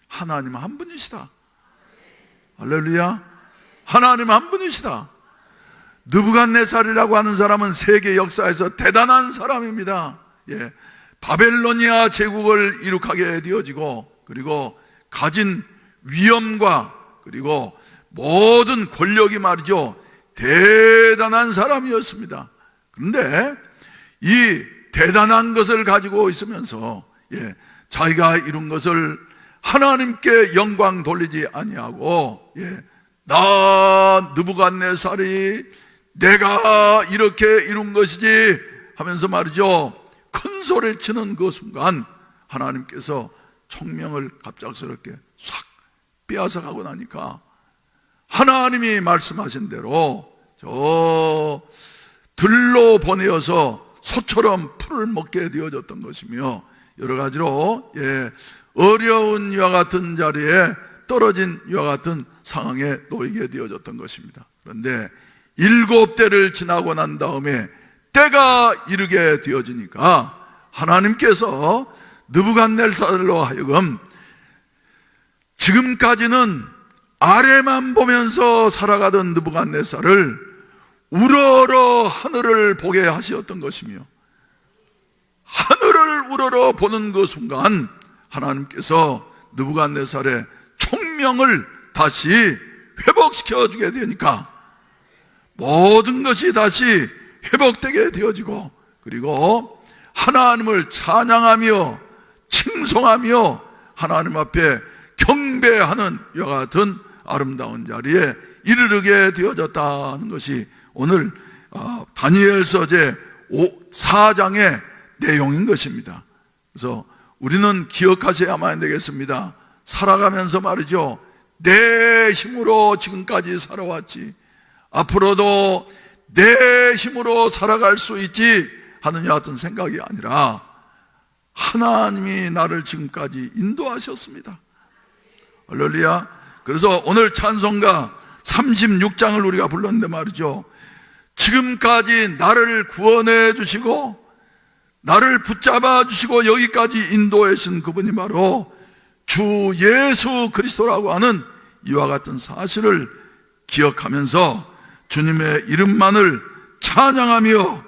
하나님 한 분이시다. 할렐루야. 하나님 한 분이시다. 느부갓네살이라고 하는 사람은 세계 역사에서 대단한 사람입니다. 예, 바벨로니아 제국을 이룩하게 되어지고, 그리고 가진 위엄과 그리고 모든 권력이 말이죠, 대단한 사람이었습니다. 그런데 이 대단한 것을 가지고 있으면서 자기가 이룬 것을 하나님께 영광 돌리지 아니하고, 나 느부갓네살이 내가 이렇게 이룬 것이지 하면서 말이죠, 큰 소리 치는 그 순간 하나님께서 총명을 갑작스럽게 싹 빼앗아 가고 나니까 하나님이 말씀하신 대로 저 들로 보내어서 소처럼 풀을 먹게 되어졌던 것이며, 여러 가지로 어려운 이와 같은 자리에 떨어진 이와 같은 상황에 놓이게 되어졌던 것입니다. 그런데 7대를 지나고 난 다음에 때가 이르게 되어지니까 하나님께서 느부갓네살로 하여금 지금까지는 아래만 보면서 살아가던 느부갓네살을 우러러 하늘을 보게 하셨던 것이며, 하늘을 우러러 보는 그 순간 하나님께서 느부갓네살의 총명을 다시 회복시켜 주게 되니까 모든 것이 다시 회복되게 되어지고, 그리고 하나님을 찬양하며 칭송하며 하나님 앞에 경배하는 이와 같은 아름다운 자리에 이르게 되어졌다는 것이 오늘 다니엘서 제 4장의 내용인 것입니다. 그래서 우리는 기억하셔야만 되겠습니다. 살아가면서 말이죠, 내 힘으로 지금까지 살아왔지, 앞으로도 내 힘으로 살아갈 수 있지 하느냐 같은 생각이 아니라 하나님이 나를 지금까지 인도하셨습니다. 할렐루야. 그래서 오늘 찬송가 36장을 우리가 불렀는데 말이죠, 지금까지 나를 구원해 주시고 나를 붙잡아 주시고 여기까지 인도해 주신 그분이 바로 주 예수 그리스도라고 하는 이와 같은 사실을 기억하면서 주님의 이름만을 찬양하며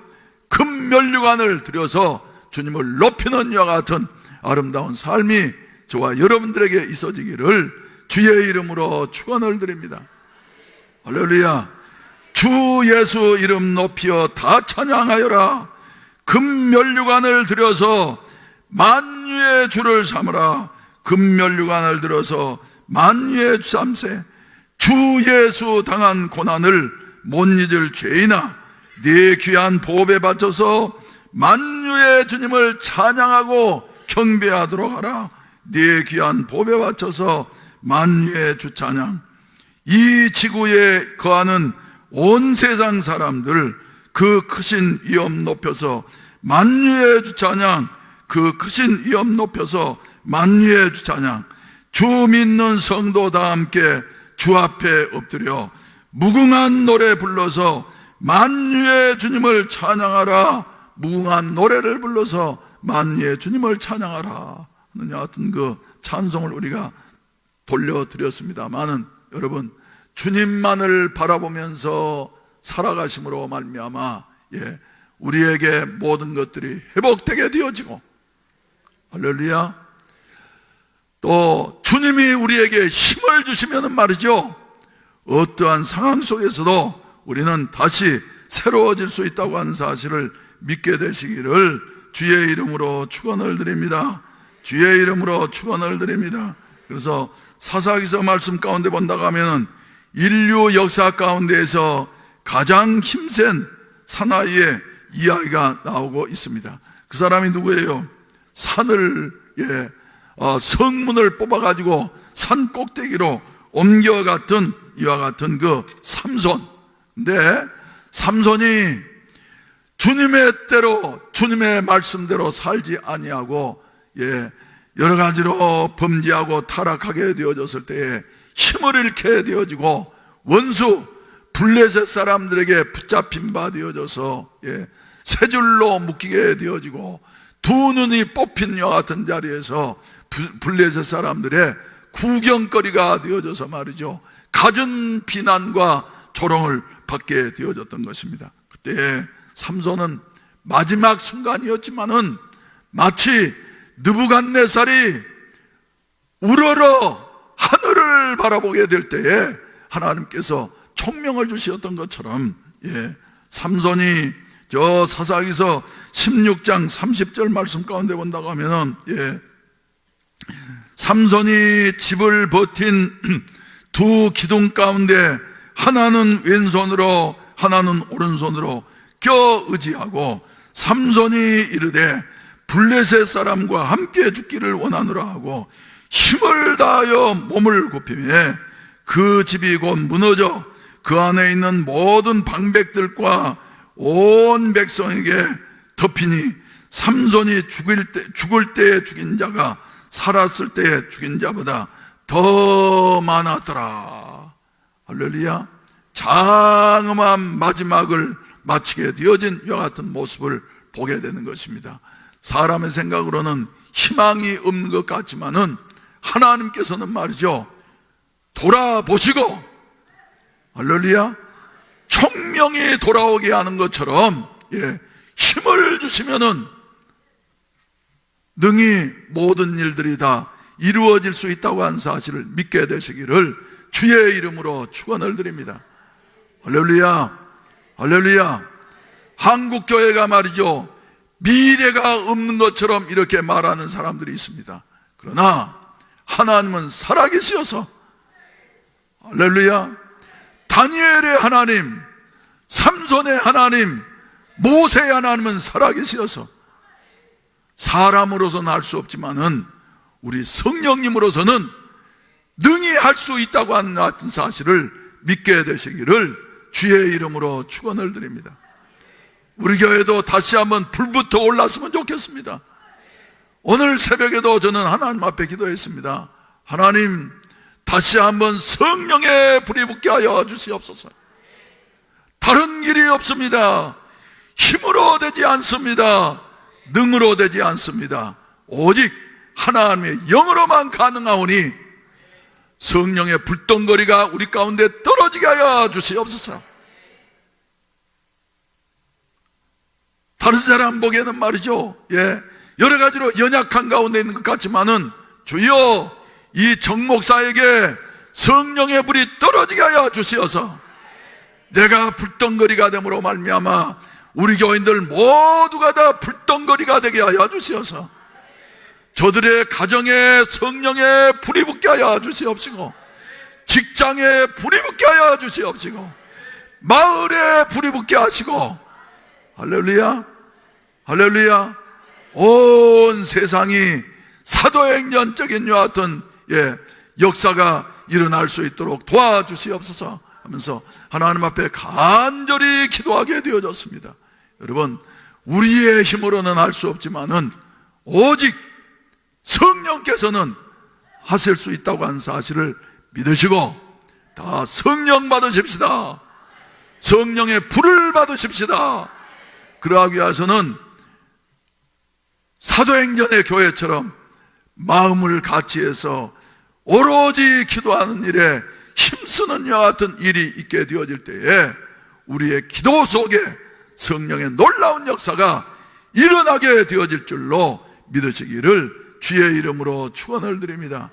금면류관을 들여서 주님을 높이는 이와 같은 아름다운 삶이 저와 여러분들에게 있어지기를 주의 이름으로 축원을 드립니다. 할렐루야. 주 예수 이름 높이어 다 찬양하여라. 금면류관을 들여서 만유의 주를 삼으라. 금면류관을 들어서 만유의 주 삼세. 주 예수 당한 고난을 못 잊을 죄인아, 네 귀한 보배 바쳐서 만유의 주님을 찬양하고 경배하도록 하라. 네 귀한 보배 바쳐서 만유의 주 찬양. 이 지구에 거하는 온 세상 사람들 그 크신 위엄 높여서 만유의 주 찬양. 그 크신 위엄 높여서 만유의 주 찬양. 주 믿는 성도 다 함께 주 앞에 엎드려 무궁한 노래 불러서 만유의 주님을 찬양하라. 무궁한 노래를 불러서 만유의 주님을 찬양하라 하느냐 같은 그 찬송을 우리가 돌려드렸습니다마는, 여러분, 주님만을 바라보면서 살아가심으로 말미암아 우리에게 모든 것들이 회복되게 되어지고, 할렐루야, 또 주님이 우리에게 힘을 주시면 말이죠, 어떠한 상황 속에서도 우리는 다시 새로워질 수 있다고 하는 사실을 믿게 되시기를 주의 이름으로 축원을 드립니다. 주의 이름으로 축원을 드립니다. 그래서 사사기서 말씀 가운데 본다고 하면 인류 역사 가운데에서 가장 힘센 사나이의 이야기가 나오고 있습니다. 그 사람이 누구예요? 산을 성문을 뽑아가지고 산 꼭대기로 옮겨갔던 이와 같은 그 삼손. 근데 삼손이 주님의 때로 주님의 말씀대로 살지 아니하고 여러 가지로 범죄하고 타락하게 되어졌을 때에 힘을 잃게 되어지고 원수 블레셋 사람들에게 붙잡힌 바 되어져서 세 줄로 묶이게 되어지고 두 눈이 뽑힌 여 같은 자리에서 블레셋 사람들의 구경거리가 되어져서 말이죠, 갖은 비난과 조롱을 받게 되어졌던 것입니다. 그때 삼손은 마지막 순간이었지만은 마치 느부갓네살이 우러러 하늘을 바라보게 될 때에 하나님께서 총명을 주셨던 것처럼, 삼손이 저 사사기서 16장 30절 말씀 가운데 본다고 하면은, 삼손이 집을 버틴 두 기둥 가운데 하나는 왼손으로 하나는 오른손으로 껴 의지하고, 삼손이 이르되 블레셋 사람과 함께 죽기를 원하노라 하고 힘을 다하여 몸을 굽히매 그 집이 곧 무너져 그 안에 있는 모든 방백들과 온 백성에게 덮이니 삼손이 죽을 때에 죽인 자가 살았을 때에 죽인 자보다 더 많았더라. 할렐루야. 장엄한 마지막을 마치게 되어진 이와 같은 모습을 보게 되는 것입니다. 사람의 생각으로는 희망이 없는 것 같지만은 하나님께서는 말이죠, 돌아보시고, 할렐루야, 총명이 돌아오게 하는 것처럼 힘을 주시면은 능히 모든 일들이 다 이루어질 수 있다고 하는 사실을 믿게 되시기를 주의 이름으로 축원을 드립니다. 할렐루야, 할렐루야. 한국교회가 말이죠, 미래가 없는 것처럼 이렇게 말하는 사람들이 있습니다. 그러나 하나님은 살아계시어서, 할렐루야, 다니엘의 하나님, 삼손의 하나님, 모세의 하나님은 살아계시어서 사람으로서는 할 수 없지만은 우리 성령님으로서는 능히 할 수 있다고 하는 같은 사실을 믿게 되시기를 주의 이름으로 축원을 드립니다. 우리 교회도 다시 한번 불부터 올랐으면 좋겠습니다. 오늘 새벽에도 저는 하나님 앞에 기도했습니다. 하나님, 다시 한번 성령의 불이 붙게 하여 주시옵소서. 다른 길이 없습니다. 힘으로 되지 않습니다. 능으로 되지 않습니다. 오직 하나님의 영으로만 가능하오니 성령의 불덩거리가 우리 가운데 떨어지게 하여 주시옵소서. 다른 사람 보기에는 말이죠, 여러 가지로 연약한 가운데 있는 것 같지만은 주여, 이 정목사에게 성령의 불이 떨어지게 하여 주시어서 내가 불덩거리가 됨으로 말미암아 우리 교인들 모두가 다 불덩거리가 되게 하여 주시어서 저들의 가정에 성령의 불이 붙게 하여 주시옵시고, 직장에 불이 붙게 하여 주시옵시고, 마을에 불이 붙게 하시고, 할렐루야, 할렐루야, 온 세상이 사도행전적인 요 같은 역사가 일어날 수 있도록 도와주시옵소서 하면서 하나님 앞에 간절히 기도하게 되어졌습니다. 여러분, 우리의 힘으로는 할 수 없지만은 오직 성령께서는 하실 수 있다고 하는 사실을 믿으시고 다 성령 받으십시다. 성령의 불을 받으십시다. 그러하기 위해서는 사도행전의 교회처럼 마음을 같이해서 오로지 기도하는 일에 힘쓰는 여 같은 일이 있게 되어질 때에 우리의 기도 속에 성령의 놀라운 역사가 일어나게 되어질 줄로 믿으시기를 주의 이름으로 축원을 드립니다.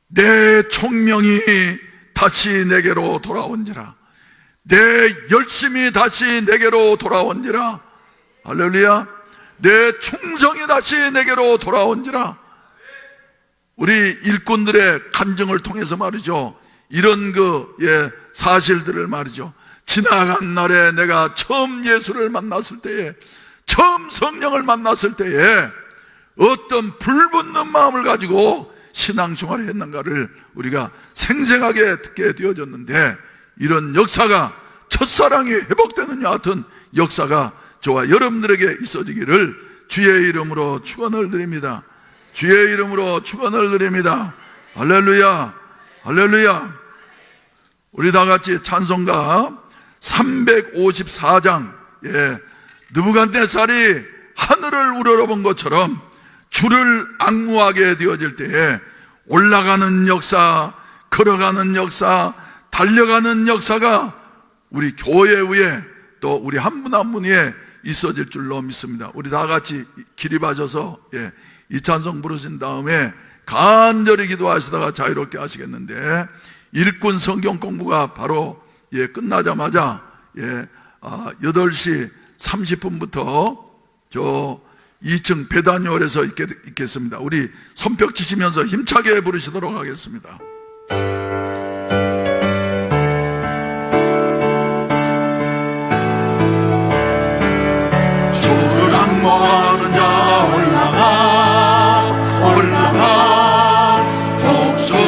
내 총명이 다시 내게로 돌아온지라, 내 열심이 다시 내게로 돌아온지라, 할렐루야, 내 충성이 다시 내게로 돌아온지라. 우리 일꾼들의 간증을 통해서 말이죠, 이런 사실들을 말이죠, 지나간 날에 내가 처음 예수를 만났을 때에, 처음 성령을 만났을 때에 어떤 불붙는 마음을 가지고 신앙생활을 했는가를 우리가 생생하게 듣게 되어졌는데, 이런 역사가, 첫사랑이 회복되는 여하튼 역사가 저와 여러분들에게 있어지기를 주의 이름으로 축원을 드립니다. 주의 이름으로 축원을 드립니다. 할렐루야, 할렐루야. 우리 다 같이 찬송가 354장, 느부갓네살이 하늘을 우러러본 것처럼 주를 앙무하게 되어질 때에 올라가는 역사, 걸어가는 역사, 달려가는 역사가 우리 교회 위에 또 우리 한 분 한 분 위에 있어질 줄로 믿습니다. 우리 다 같이 기립하셔서 이 찬송 부르신 다음에 간절히 기도하시다가 자유롭게 하시겠는데, 일꾼 성경 공부가 바로 끝나자마자 8시 30분부터 저 2층 배단열에서 있겠습니다. 우리 손뼉 치시면서 힘차게 부르시도록 하겠습니다. 주를 앙모하는 자 올라가 올라가 독수리같이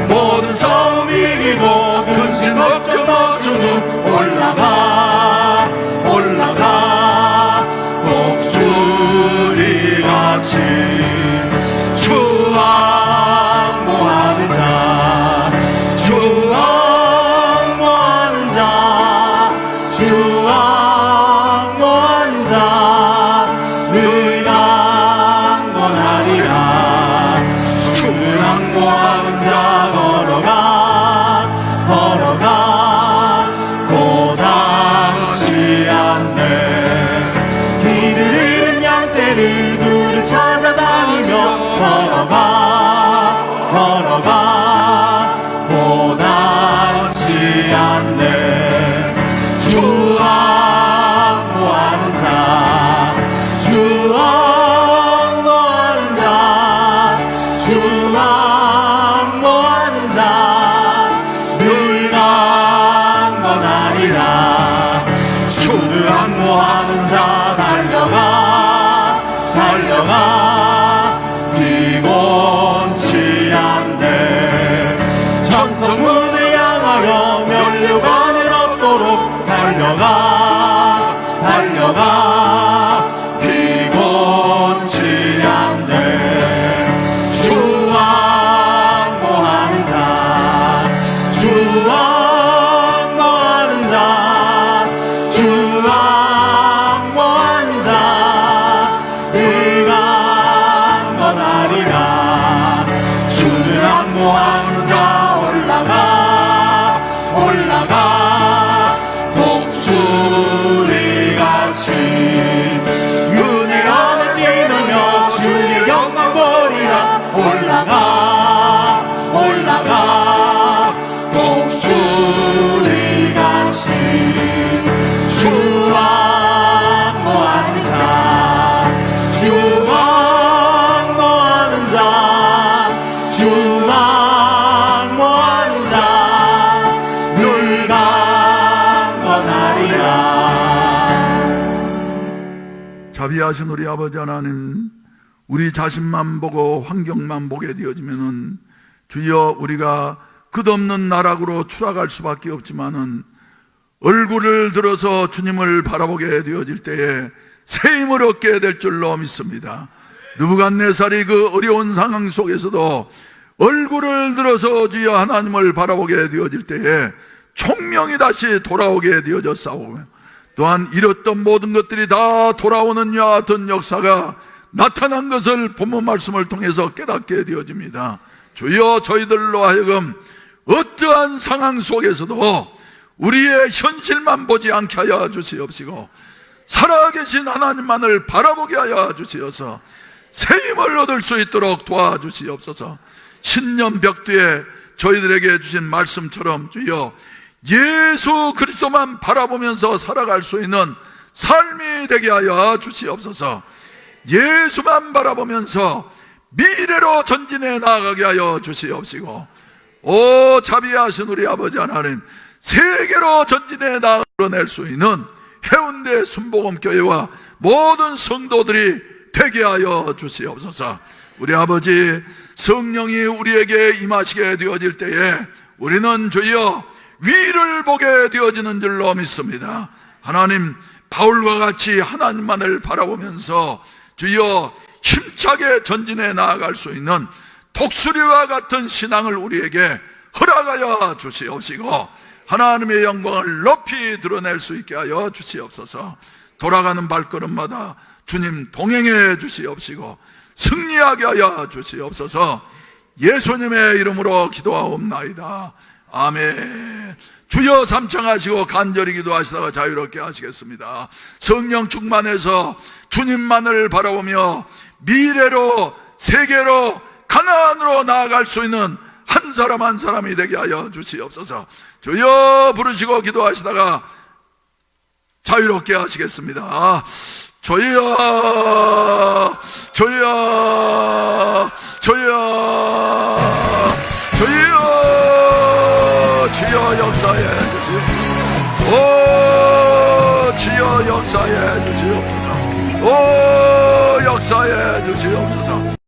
모든 싸움 이기고 근심 걱정 없어도 올라가 올라가 독수리같이 주 앙모하는 자 주 앙모하는 자 주 앙모하는 자 늘 앙모하리라. 주를 앙모하는 자 걸어가 걸어가 고당치 않네. 길을 잃은 양떼를 둘을 찾아다니며 걸어가 걸어가 고당치 않네. 주 앙모하는 자 주 앙모하는 자 주 앙모하는 자 늘 강건하리라. 주를 앙모하는 자 달려가 달려가 피곤치 않네. 천성문을 향하여 면류관을 얻도록 달려가 달려가 피곤치 않네. 주 앙모하는 자 주 앙모하는 자 주 앙모하는 자 늘 강건하리라. 주를 앙모하는 자 올라가 올라가 독수리같이 은혜하는 뛰느며 주의 영광 보리라. 올라가 올라가 독수리같이 주 앙모하는 자 주 앙모하는 자 주 앙모하는 자 늘 강건하리라. 자비하신 우리 아버지 하나님, 우리 자신만 보고 환경만 보게 되어지면은 주여 우리가 끝없는 나락으로 추락할 수밖에 없지만은 얼굴을 들어서 주님을 바라보게 되어질 때에 새 힘을 얻게 될 줄로 믿습니다. 느부갓네살이 그 어려운 상황 속에서도 얼굴을 들어서 주여 하나님을 바라보게 되어질 때에 총명이 다시 돌아오게 되어졌사오며, 또한 잃었던 모든 것들이 다 돌아오는 이와 같은 역사가 나타난 것을 본문 말씀을 통해서 깨닫게 되어집니다. 주여 저희들로 하여금 어떠한 상황 속에서도 우리의 현실만 보지 않게 하여 주시옵시고 살아계신 하나님만을 바라보게 하여 주시어서 새 힘을 얻을 수 있도록 도와주시옵소서. 신년 벽두에 저희들에게 주신 말씀처럼 주여 예수 그리스도만 바라보면서 살아갈 수 있는 삶이 되게 하여 주시옵소서. 예수만 바라보면서 미래로 전진해 나아가게 하여 주시옵시고, 오 자비하신 우리 아버지 하나님, 세계로 전진해 나아낼 수 있는 해운대 순복음교회와 모든 성도들이 되게 하여 주시옵소서. 우리 아버지, 성령이 우리에게 임하시게 되어질 때에 우리는 주여 위를 보게 되어지는 줄로 믿습니다. 하나님, 바울과 같이 하나님만을 바라보면서 주여 힘차게 전진해 나아갈 수 있는 독수리와 같은 신앙을 우리에게 허락하여 주시옵시고 하나님의 영광을 높이 드러낼 수 있게 하여 주시옵소서. 돌아가는 발걸음마다 주님 동행해 주시옵시고 승리하게 하여 주시옵소서. 예수님의 이름으로 기도하옵나이다. 아멘. 주여 삼창하시고 간절히 기도하시다가 자유롭게 하시겠습니다. 성령 충만해서 주님만을 바라보며 미래로, 세계로, 가나안으로 나아갈 수 있는 한 사람 한 사람이 되게 하여 주시옵소서. 주여 부르시고 기도하시다가 자유롭게 하시겠습니다. 주여, 주여, 주여, 주여, 주여 역사해 주시옵소서. 오 주여 역사해 주시옵소서. 오 역사해 주시옵소서.